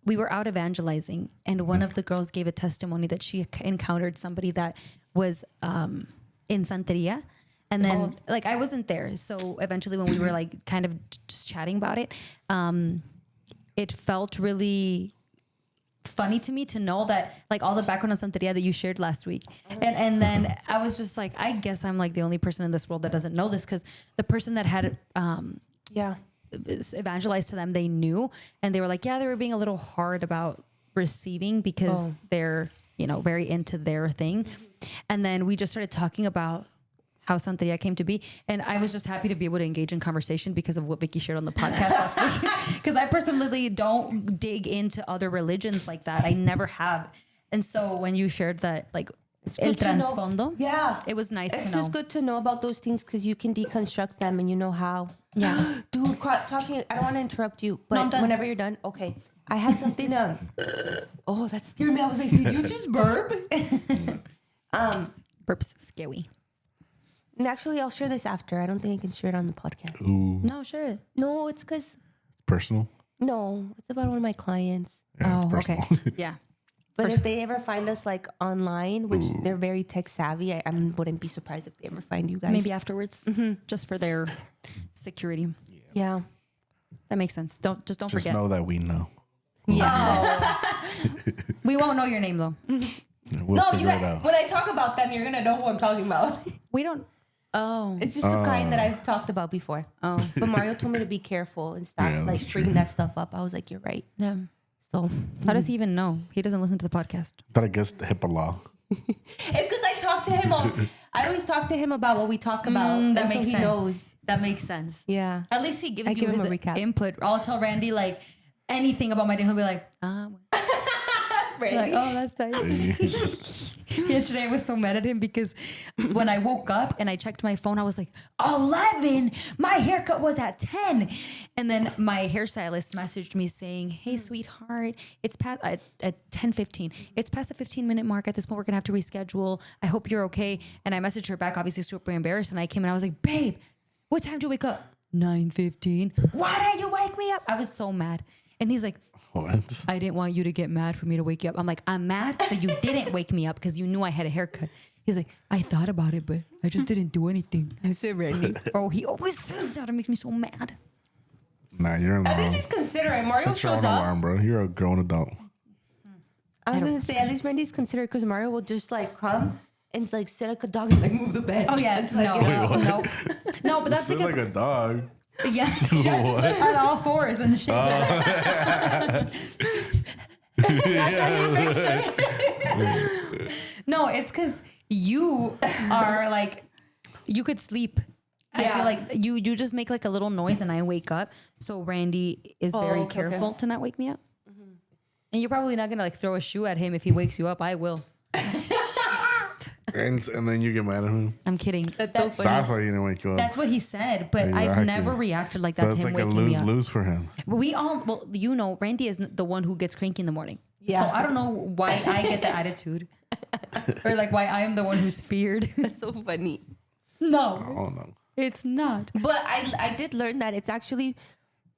we were out evangelizing and one of the girls gave a testimony that she encountered somebody that was in Santeria. And then like I wasn't there. So eventually when we were like kind of just chatting about it, it felt really funny to me to know that like all the background on Santeria that you shared last week. And then I was just like, I guess I'm like the only person in this world that doesn't know this because the person that had Yeah. evangelized to them, they knew. And they were like, yeah, they were being a little hard about receiving because they're, you know, very into their thing. And then we just started talking about how Santeria came to be. And I was just happy to be able to engage in conversation because of what Vicky shared on the podcast last week. Because I personally don't dig into other religions like that. I never have. And so when you shared that, like, el good to know. trasfondo, Yeah. it was nice It's to know. just good to know about those things because you can deconstruct them and you know how. Yeah. Dude, talking, I don't want to interrupt you, but I'm done. whenever you're done, okay. I had something, oh, that scared me. I was like, did you just burp? Burps scary. And actually, I'll share this after. I don't think I can share it on the podcast. Ooh, No, sure. No, it's because, personal. no, it's about one of my clients. Yeah, Oh, it's personal. okay. Yeah. But if they ever find us like online, which they're very tech savvy, I wouldn't be surprised if they ever find you guys. Maybe afterwards, just for their security. Yeah. That makes sense. Don't Just forget. know that we know. Yeah. We won't know your name though. We'll No, you figure it guys, out. when I talk about them, you're gonna know who I'm talking about. We don't. Oh. It's just a client that I've talked about before. Oh. But Mario told me to be careful and stop Yeah, like that's bringing true. that stuff up. I was like, you're right. Yeah. So How does he even know? He doesn't listen to the podcast. That I guess the HIPAA law. it's because I talk to him. I always talk to him about what we talk about. that and makes so he sense. knows. That makes sense. Yeah. At least he gives I you give him his a recap. input. I'll tell Randy like anything about my day. He'll be like, like, oh, that's nice. Yesterday I was so mad at him because when I woke up and I checked my phone, I was like, 11. My haircut was at 10. And then my hairstylist messaged me saying, hey, sweetheart, it's past at 10:15. It's past the 15-minute mark. At this point, we're gonna have to reschedule. I hope you're okay. And I messaged her back, obviously super embarrassed. And I came and I was like, babe, what time do you wake up? 9:15. Why didn't you wake me up? I was so mad. And he's like, What? I didn't want you to get mad for me to wake you up. I'm like, I'm mad that you didn't wake me up because you knew I had a haircut. He's like, I thought about it, but I just didn't do anything. I said, Randy. Oh, he always says that. It makes me so mad. Nah, you're an At least alarm. he's considerate. Mario Set your shows own up. alarm, bro. You're a grown adult. I was gonna say at least Randy's considerate because Mario will just like come and like sit like a dog and like move the bed. Oh, yeah. until I No, get up. no. No, but that's Sit because, like a dog. yeah, What? on all fours and shit. No, it's because you are like, you could sleep. I Yeah. feel like you just make like a little noise and I wake up. So Randy is very okay, okay. careful to not wake me up. And you're probably not gonna like throw a shoe at him if he wakes you up. I will. And then you get mad at him. I'm kidding. That's so funny. That's why he didn't wake you up. That's what he said, but I've Exactly. never reacted like that So to it's him like a waking me up. lose-lose for him. We all, well, you know, Randy is the one who gets cranky in the morning. Yeah. So I don't know why I get the attitude, or like why I am the one who's feared. That's so funny. No, Oh, no. it's not. But I did learn that it's actually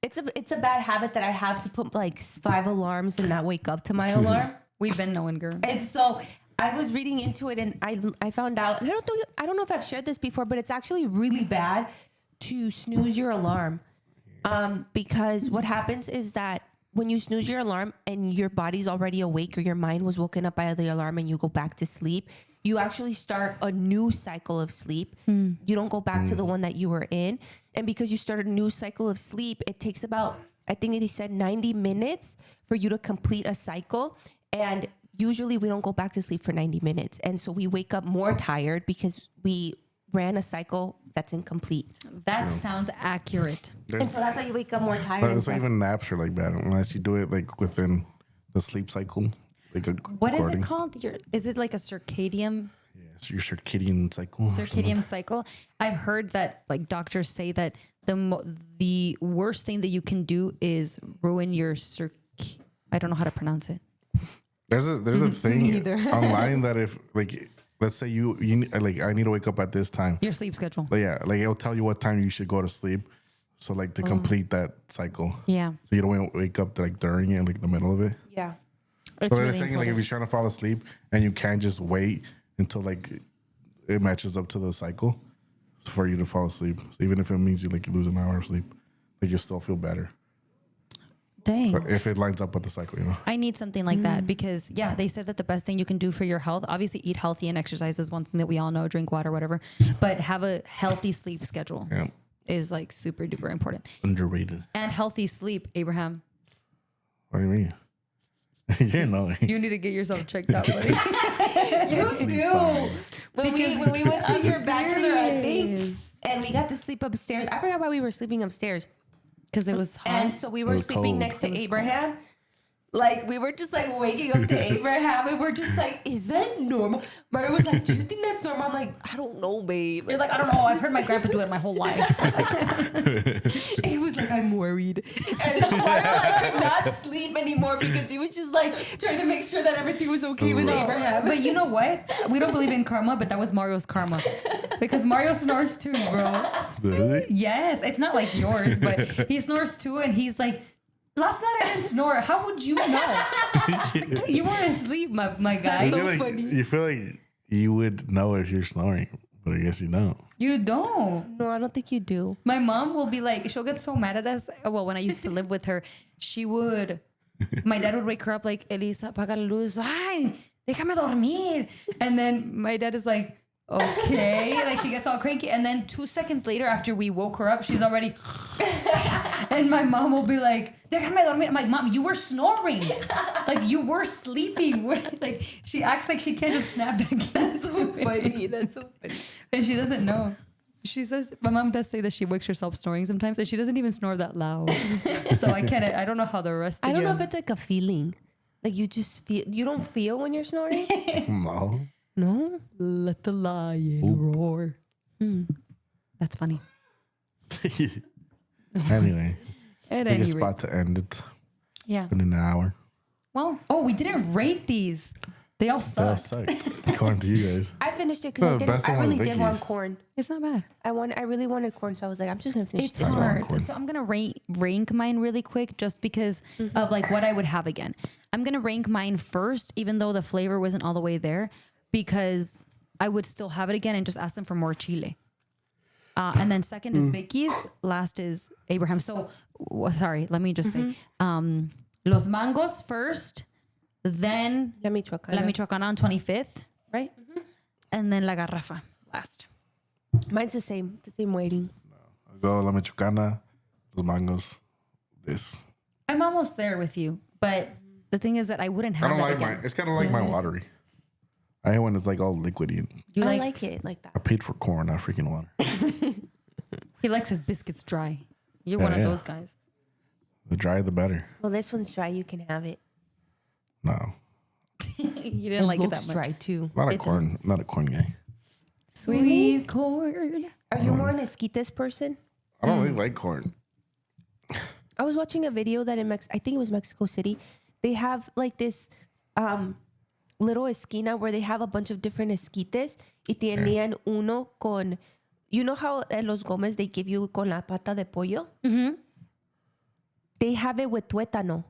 it's a bad habit that I have to put like 5 alarms and not wake up to my alarm. We've been knowing, girl. And so I was reading into it and I found out, and I don't know if I've shared this before, but it's actually really bad to snooze your alarm. Because what happens is that when you snooze your alarm and your body's already awake or your mind was woken up by the alarm and you go back to sleep, you actually start a new cycle of sleep. You don't go back to the one that you were in. And because you start a new cycle of sleep, it takes about, I think they said 90 minutes for you to complete a cycle. And usually we don't go back to sleep for 90 minutes. And so we wake up more tired because we ran a cycle that's incomplete. That sounds accurate. And so that's how you wake up more tired. That's why even naps are like bad unless you do it like within the sleep cycle. Like What is according. it called? Is it like a circadian Yeah, it's your circadian cycle. or something. circadian cycle? I've heard that like doctors say that the worst thing that you can do is ruin your I don't know how to pronounce it. There's a thing online that if like let's say you like I need to wake up at this time. Your sleep schedule. But yeah, like it'll tell you what time you should go to sleep. So like to complete that cycle. Yeah. So you don't wake up like during it, like the middle of it. Yeah. It's So they're really saying like if important. you're trying to fall asleep and you can't just wait until like it matches up to the cycle for you to fall asleep. So even if it means you lose an hour of sleep, like you'll still feel better. Dang. But if it lines up with the cycle, you know. I need something like that because they said that the best thing you can do for your health, obviously eat healthy and exercise is one thing that we all know, drink water, whatever, but have a healthy sleep schedule Yeah. is like super duper important. Underrated. And healthy sleep, Abraham. What do you mean? You know. You need to get yourself checked out, buddy. You do. When we went to your bachelorette thing and we got to sleep upstairs. I forgot why we were sleeping upstairs. Because it was hot. And so we were was sleeping cold. next to Abraham. Like we were just like waking up to Abraham and we're just like, is that normal? Mario was like, do you think that's normal? I'm like, I don't know, babe. You're like, I don't know. I've heard my grandpa do it my whole life. He was like, I'm worried. And Mario like could not sleep anymore because he was just like trying to make sure that everything was okay with Abraham. But you know what? We don't believe in karma, but that was Mario's karma. Because Mario snores too, bro. Really? Yes, it's not like yours, but he snores too, and he's like, last night I didn't snore. How would you know? You weren't asleep, my guy. You feel like you would know if you're snoring, but I guess you don't. You don't. No, I don't think you do. My mom will be like, she'll get so mad at us. Well, when I used to live with her, she would My dad would wake her up like, Elisa, apaga la luz. Ay, déjame dormir. And then my dad is like, okay. Like she gets all cranky. And then 2 seconds later, after we woke her up, she's already. And my mom will be like, déjame dormir. I'm like, Mom, you were snoring. Like you were sleeping. Like she acts like she can't just snap back in. That's so funny. That's so funny. And she doesn't know. She says, my mom does say that she wakes herself snoring sometimes, and she doesn't even snore that loud. So I don't know how the rest of I don't you. know if it's like a feeling. Like you just feel, you don't feel when you're snoring? No. No? Let the lion roar. That's funny. Anyway, At I think any it's rate. about to end it. Yeah. Been an hour. Well, we didn't rate these. They all That suck. sucked. According to you guys. I finished it The because best I one was really did want Vicky's. corn. It's not bad. I really wanted corn, so I was like, I'm just gonna finish It's this one. hard. corn. So I'm gonna rank mine really quick, just because of like what I would have again. I'm gonna rank mine first, even though the flavor wasn't all the way there, because I would still have it again and just ask them for more chile. And then second is Vicky's. Last is Abraham. So sorry, let me just say, Los Mangos first, then Let me try. La Michoacana on 25th, right? And then La Garrafa last. Mine's the same waiting. I'll go La Michoacana, Los Mangos, this. I'm almost there with you, but the thing is that I wouldn't I have don't that like again. mine. It's kind of like my watery. I hate when it's like all liquidy. And You I like, like it like I that. paid for corn, not freaking water. he likes his biscuits dry. You're one of yeah. those guys. The drier, the better. Well, this one's dry. You can have it. No, You didn't like it looks that much. dry too. not a corn. Not a corn guy. Sweet corn. Are you more an esquites person? I don't really like corn. I was watching a video that I think it was Mexico City. They have like this little esquina where they have a bunch of different esquites. Y tenían uno con, you know how at Los Gomez they give you con la pata de pollo? Mm-hmm. They have it with tuétano.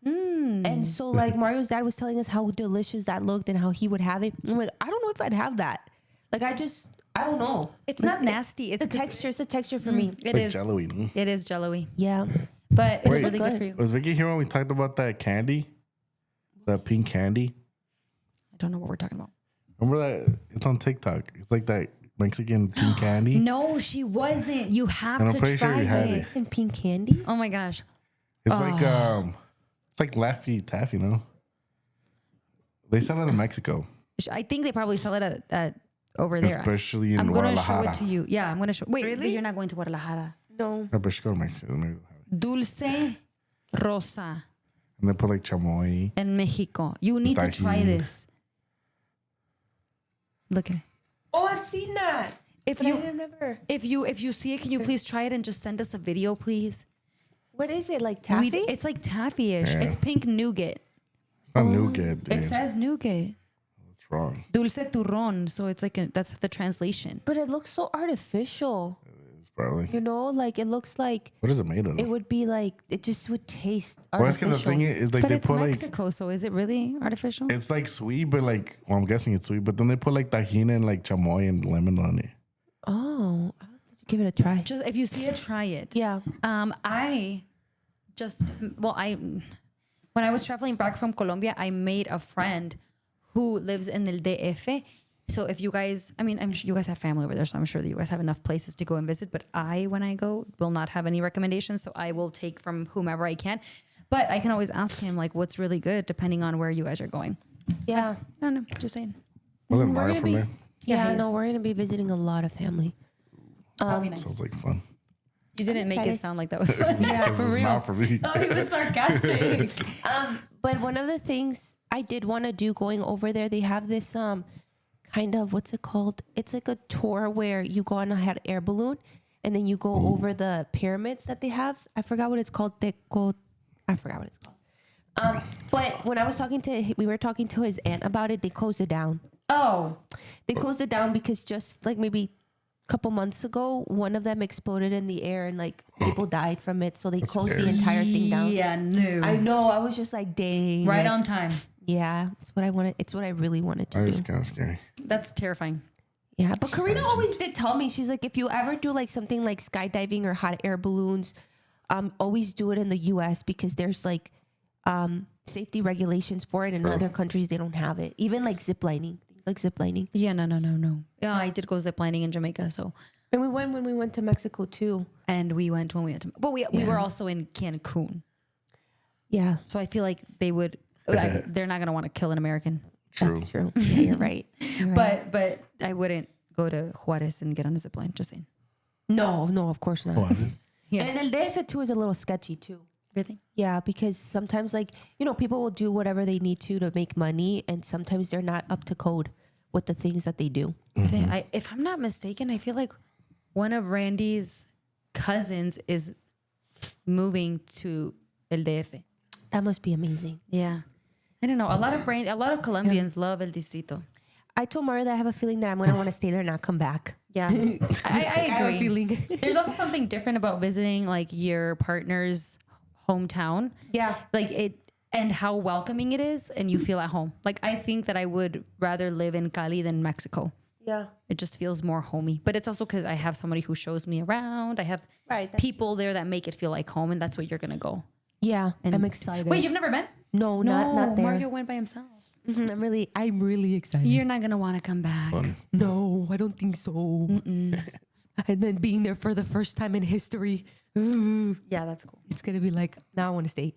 And so like Mario's dad was telling us how delicious that looked and how he would have it. I'm like, I don't know if I'd have that. Like I don't know. It's Like, not nasty. It's the texture. It's a texture for me. It Like is. jello-y, no? It is jello-y. Yeah. But it's Wait. really good Good. for you. Was Vicky here when we talked about that candy? The pink candy? I don't know what we're talking about. Remember that? It's on TikTok. It's like that Mexican pink candy. No, she wasn't. You have And I'm to pretty sure try you had it. it. And pink candy. Oh my gosh. It's like Laffy Taffy, you know? They sell it in Mexico, I think they probably sell it at over there. especially in I'm going to show Guadalajara. it to you. Yeah, I'm going to show. Wait, Really? you're not going to Guadalajara. No. No, but she go to Mexico. And Dulce Rosa they put like chamoy. in Mexico. You need to try Tajín. this. Look at it. Oh, I've seen that. If But I you didn't never. if you see it, can you please try it and just send us a video, please? What is it, like taffy? It's like taffy-ish. Yeah. It's pink nougat. It's not nougat, dude. It says nougat. It's wrong. Dulce turrón. So it's like that's the translation. But it looks so artificial. It's probably. You know, like it looks like What is it made of? it would be like it just would taste Well, that's artificial. because the thing is like But they it's put like Mexico, so is it really artificial? it's like sweet, but like I'm guessing it's sweet. But then they put like tahina and like chamoy and lemon on it. Oh, I'll have to give it a try. Just if you see it, try it. Yeah. When I was traveling back from Colombia, I made a friend who lives in the DF. So if you guys, I'm sure you guys have family over there, so I'm sure that you guys have enough places to go and visit. But when I go, will not have any recommendations. So I will take from whomever I can. But I can always ask him like what's really good depending on where you guys are going. Yeah. I don't know, just saying. Wasn't We're Mario gonna from be- there? Yeah, he no, is. we're gonna be visiting a lot of family. That'd be nice. Sounds like fun. You didn't make it excited. sound like that was Yeah, Because for it's real. not for me. Oh, he was sarcastic. But one of the things I did want to do going over there, they have this kind of, what's it called? It's like a tour where you go on a hot air balloon and then you go over the pyramids that they have. I forgot what it's called. I forgot what it's called. But when we were talking to his aunt about it, they closed it down. Oh, They closed it down because just like maybe a couple months ago, one of them exploded in the air and like people died from it. So they closed the entire thing down. yeah, no. I know. I was just like, dang. Right like, on time. Yeah, it's what I wanted. It's what I really wanted to That do. is kind of scary. That's terrifying. Yeah, but Karina always did tell me, she's like, if you ever do like something like skydiving or hot air balloons, always do it in the U.S. because there's like safety regulations for it. In other countries, they don't have it. Even like ziplining, Yeah, no. Yeah, I did go ziplining in Jamaica, so. And we went when we went to Mexico too. And we went when we went to, but we were also in Cancun. Yeah, So I feel like they would, they're not going to want to kill an American. True. that's true. Yeah, you're right. But I wouldn't go to Juarez and get on a zip line, just saying. No, of course not. Juarez? Yeah. And El DF too is a little sketchy too. Really? Yeah, because sometimes like, people will do whatever they need to make money, and sometimes they're not up to code with the things that they do. If I'm not mistaken, I feel like one of Randy's cousins is moving to El DF. That must be amazing. Yeah. I don't know. A lot of Colombians love El Distrito. I told Mario that I have a feeling that I'm going to want to stay there and not come back. Yeah. I agree. feeling. There's also something different about visiting like your partner's hometown. Yeah. Like it, and how welcoming it is, and you feel at home. Like I think that I would rather live in Cali than Mexico. Yeah. It just feels more homey. But it's also because I have somebody who shows me around. I have people there that make it feel like home, and that's where you're gonna go. Yeah. And I'm excited. Wait, you've never been? No, not there. Mario went by himself. I'm really excited. You're not gonna want to come back. Fun. No, I don't think so. And then being there for the first time in history. Ooh, Yeah, that's cool it's going to be like, now I want to stay.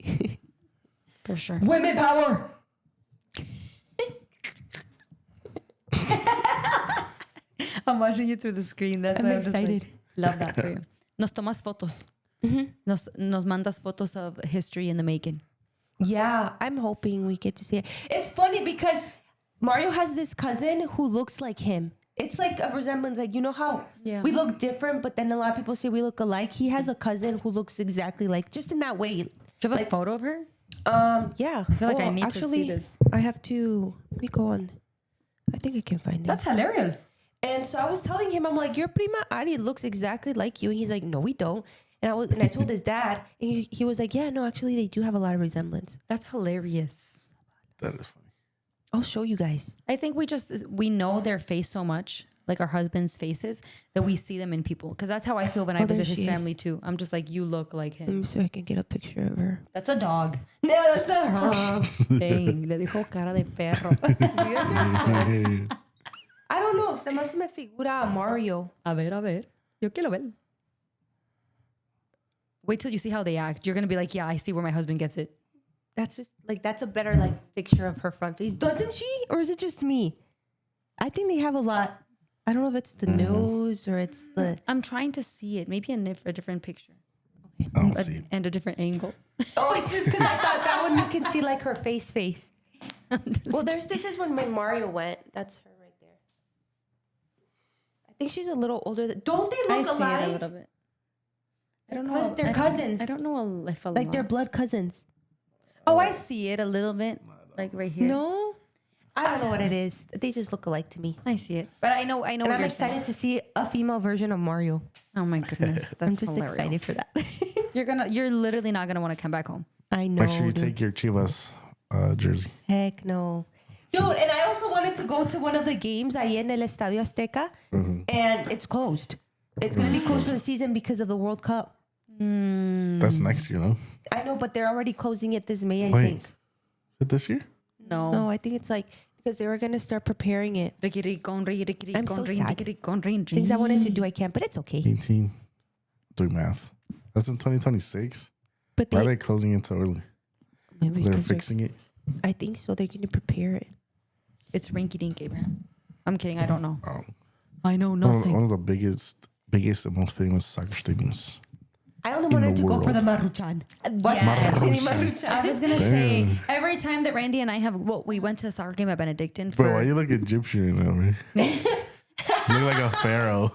for sure. Women power. I'm watching you through the screen. That's I'm why just excited. love that for you. Nos tomas fotos. Nos mandas fotos of history in the making. Yeah, I'm hoping we get to see it. It's funny because Mario has this cousin who looks like him. It's like a resemblance. Like, how we look different, but then a lot of people say we look alike. He has a cousin who looks exactly like, just in that way. Do you have a photo of her? Yeah. I feel like I need to see this. I have to, let me go on. I think I can find it. That's hilarious. And so I was telling him, I'm like, your prima Ari looks exactly like you. And he's like, no, we don't. And I told his dad, and he was like, yeah, no, actually they do have a lot of resemblance. That's hilarious. That is funny. I'll show you guys. I think we know their face so much, like our husband's faces, that we see them in people. Because that's how I feel when I visit his family too. I'm just like, you look like him. Let me see if I can get a picture of her. That's a dog. No, that's not her. Dang, le dijo cara de perro. I don't know. Se me figura a Mario. A ver. Yo quiero ver. Wait till you see how they act. You're going to be like, yeah, I see where my husband gets it. That's just like, that's a better picture of her front face. Doesn't she? Or is it just me? I think they have a lot. I don't know if it's the nose or it's the... I'm trying to see it. Maybe a different picture. I don't see it. And a different angle. Oh, it's just because I thought that one you can see her face. Well, this is when Mario went. That's her right there. I think she's a little older. Don't they look alike? I see it a little bit. I don't know. They're cousins. I don't know if Like they're blood cousins. Oh, I see it a little bit, like right here. No, I don't know what it is. They just look alike to me. I see it, but I know. And what I'm you're excited saying. to see a female version of Mario. Oh my goodness, that's I'm just hilarious. excited for that. You're literally not gonna want to come back home. I know. Make sure you dude. take your Chivas jersey. Heck no. Dude, and I also wanted to go to one of the games ahí en el Estadio Azteca, and it's closed. It's going to be closed for the season because of the World Cup. That's next year, no? I know, but they're already closing it this May, I Wait. think. Is it this year? No, I think it's because they were going to start preparing it. I'm so sad. Things I wanted to do, I can't, but it's okay. 18. Doing math. That's in 2026. But Why are they closing it so early? maybe They're because fixing it? I think so. They're going to prepare it. It's rinky dink, Abraham. I'm kidding. I don't know. Oh. I know One of the biggest and most famous soccer stadiums. I only wanted the to go for world. the Maruchan. Watch Maruchan. I was gonna say every time that Randy and I we went to a soccer game at Benedictine. Bro, why you look Egyptian now, right? You look like a pharaoh.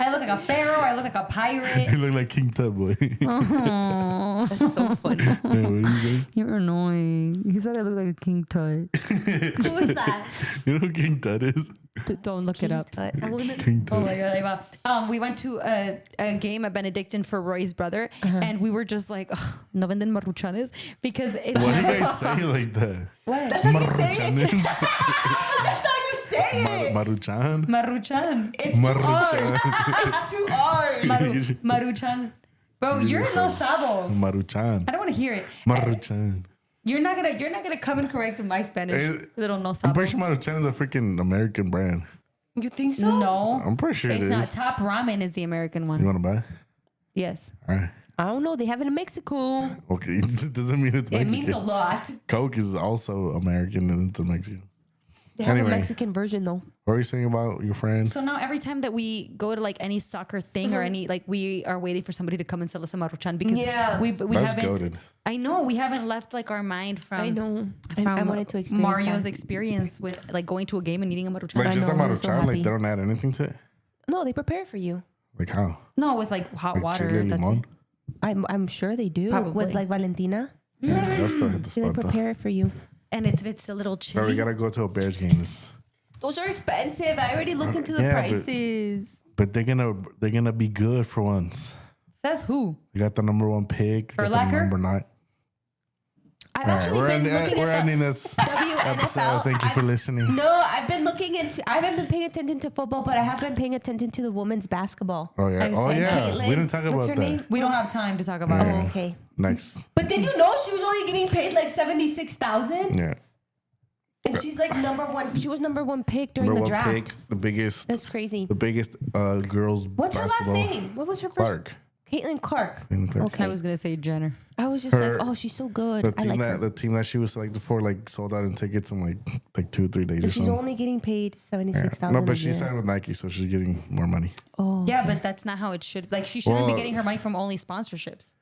I look like a pharaoh. I look like a pirate. You look like King Tut, boy. That's so funny. Yeah, what do you say? You're annoying. He said I look like a King Tut. Who is that? You know who King Tut is? Don't look it up. King Tut. Oh my god! Eva. We went to a game at Benedictine for Roy's brother, and we were just like, "No venden maruchanes," because it's Why do you guys say it like that? what? That's how you say it. Maruchanes? That's how you say it. Maruchan? Maruchan. It's 2 R's. Maruchan. It's 2 R's. Maruchan. Bro, you're no sabo. Maruchan. I don't want to hear it. Maruchan. You're not gonna come and correct my Spanish. Little no I'm pretty sapo. sure Maruchan is a freaking American brand. You think so? No, I'm pretty sure it's it not. is. Top Ramen is the American You one. want to buy? Yes. All right. I don't know. They have it in Mexico. Okay. It doesn't mean it's It Mexican. means a lot. Coke is also American and it's a Mexican. They have Anyway. a Mexican version though. What were you saying about your friend? So now every time that we go to like any soccer thing or any like we are waiting for somebody to come and sell us a Maruchan because Yeah. we That's haven't. goated. I know we haven't left like our mind from. I know. From I wanted to experience Mario's that. experience with like going to a game and eating a Maruchan. Like just know, a I'm so Maruchan, like happy. they don't add anything to it? No, they prepare it for you. Like how? No, with like hot Like water. chile That's limon? it. I'm sure they do. Probably. With like Valentina. Yeah, I'll still hit the They spot though. prepare it for you. And it's a little Bro, chili. we gotta go to a Bears game. Those are expensive. I already looked into the yeah, but- prices. But they're gonna be good for once. Says who? They got the number 1 pick. Got the Urlacher? number 9. I've All right, actually been looking we're at ending this the episode. WNFL. Thank you for listening. No, I've been looking into. I haven't been paying attention to football, but I have been paying attention to the women's basketball. Oh yeah. I Oh said yeah. Caitlin. We didn't talk What's about her that. name? We don't have time to talk about Yeah. it. Oh, okay. Next. But did you know she was only getting paid like 76,000, Yeah. and she's like number one. She was number 1 pick during Number the 1 draft. pick. The biggest. That's crazy. The biggest girls. What's her last basketball. name? What was her first? Clark. Caitlin Clark. Caitlin Clark. Okay. I was gonna say Jenner. I was just Her- like, oh, she's so good. The I team like that her. the team that she was selected for like sold out in tickets in like 2 or 3 days or And she's something. only getting paid Yeah. 76,000. No, a but she year. signed with Nike, so she's getting more money. Oh, Yeah, but that's not how it should. Like she shouldn't Well- be getting her money from only sponsorships.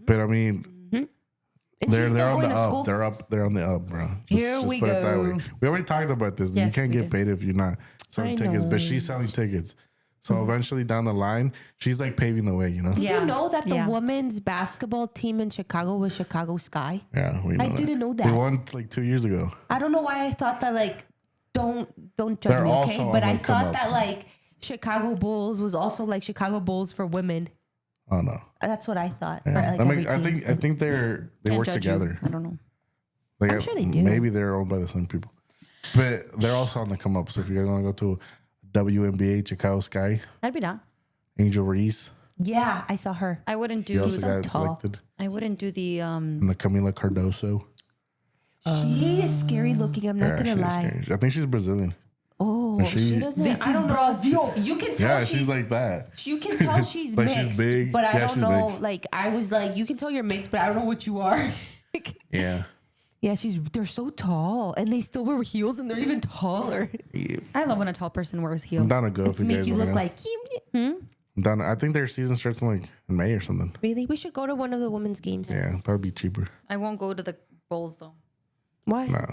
But I mean, and they're she's they're still on the going to up. school. They're up. They're on the up, bro. Here we put it that way. go. We already talked about this. Yes, you can't we get did. paid if you're not selling I tickets. But know. she's selling tickets. So eventually down the line, she's like paving the way. You know? Did Yeah. you know that the Yeah. women's basketball team in Chicago was Chicago Sky? Yeah, we know I that. didn't know They that. won like 2 years ago. I don't know why I thought that. Like, don't judge They're me, also okay? on But the I come thought up. that like Chicago Bulls was also like Chicago Bulls for women. Oh no. That's what I thought. Yeah. For, like, That makes- every team. I think they Can't work judge you. together. I don't know. Like, I'm sure they do. Maybe they're owned by the same people, but they're also on the come up. So if you guys want to go to WNBA Chicago Sky, I'd be down. Angel Reese, Yeah, I saw her. I wouldn't she do. also got tall. selected, I wouldn't do the. and the Camila Cardoso. She is scary looking. I'm not Yeah, gonna she's lie. scary. I think she's Brazilian. Oh, Is she- she doesn't. This I is don't know. You can tell Yeah, she's like that. You can tell she's Like, she's mixed, big. but I Yeah, don't she's know. mixed. Like I was like, you can tell you're mixed, but I don't know what you are. Yeah. Yeah, they're so tall, and they still wear heels, and they're even taller. I love when a tall person wears heels. I'm down to go if To you make guys you want look to go. like I'm down. I think their season starts in like in May or something. really. We should go to one of the women's games. Yeah, probably be cheaper. I won't go to the Bulls though. Why? No,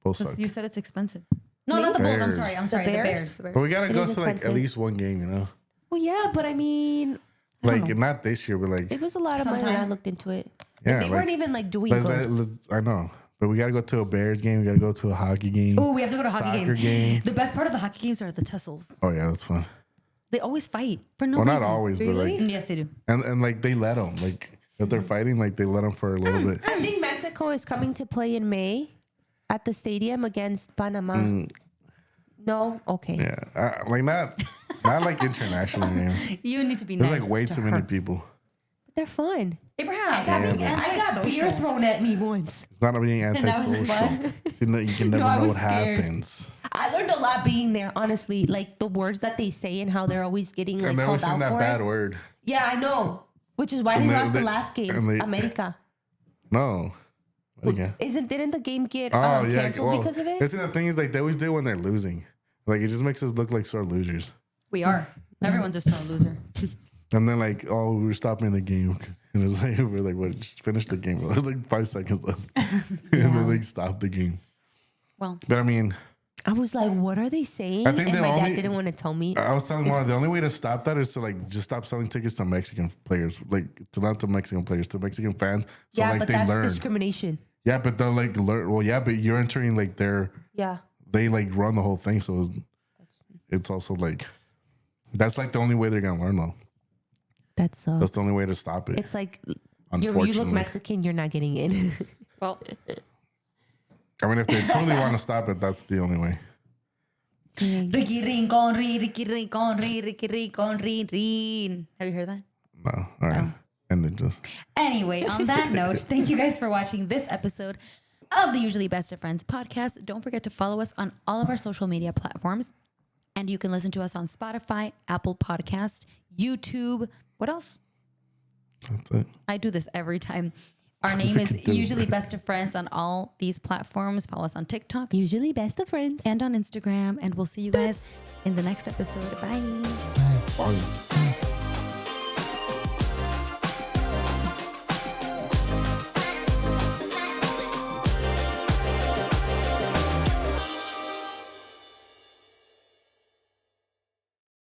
both 'Cause suck. you said it's expensive. No, not the Bulls. I'm Bears. sorry. I'm sorry. The Bears? Bears. The Bears. But we gotta It go is to like at expensive. least one game, you know. Well, yeah, but I mean, Like not this year, but like it was a lot of money when I Sometime. looked into it. Yeah, they like, weren't even like doing let's, good. I know, but we gotta go to a Bears game. We gotta go to a hockey game. Oh, we have to go to a hockey Soccer game. The best part of the hockey games are the tussles. Oh yeah, that's fun. They always fight for no Well, reason. not always, but like Yes, they do. and like they let them. Like if they're fighting, like they let them for a little bit. I think Mexico is coming to play in May at the stadium against Panama. No, okay. Yeah, like not like international games. You need to be There's nice like way to too her. many people. They're fun. Abraham, I got beer thrown at me once. It's not being that was antisocial. fun. You can never No, I know was what scared. happens. I learned a lot being there, honestly. Like the words that they say and how they're always getting like And they're always called saying out that for bad it. word. Yeah, I know. Which is why And they they- lost the they- last game, and they- America. No. Okay. Didn't the game get Oh yeah. canceled Well, because of it? the thing is like they always do when they're losing. Like it just makes us look like sore losers. We are. Everyone's a sore loser. And then like, oh, we're stopping the game. And it's like we're like, what? Just finish the game. There's like 5 seconds left, and then they stop the game. Well, But I mean, I was like, what are they saying? I think and the my dad only- didn't want to tell me. I was telling Mara the only way to stop that is to like just stop selling tickets to Mexican players, like to not to Mexican players, to Mexican fans. So yeah, like but they that's learn. discrimination. Yeah, but they'll like learn. Well, yeah, but you're entering like Yeah. they like run the whole thing, so it's also like that's like the only way they're gonna learn though. That sucks. That's the only way to stop it. It's like you Unfortunately, look Mexican, you're not getting in. well, I mean, if they truly want to stop it, that's the only way. Ricky Rincon, Ricky Rincon, Ricky Rincon, Rin. Have you heard that? No, all right, ended. just. Anyway, on that note, thank you guys for watching this episode of the Usually Best of Friends podcast. Don't forget to follow us on all of our social media platforms. And you can listen to us on Spotify, Apple Podcast, YouTube. What else? That's it. I do this every time. Our name is Usually Best of Friends on all these platforms. Follow us on TikTok. Usually Best of Friends. And on Instagram. And we'll see you guys in the next episode. Bye. Bye.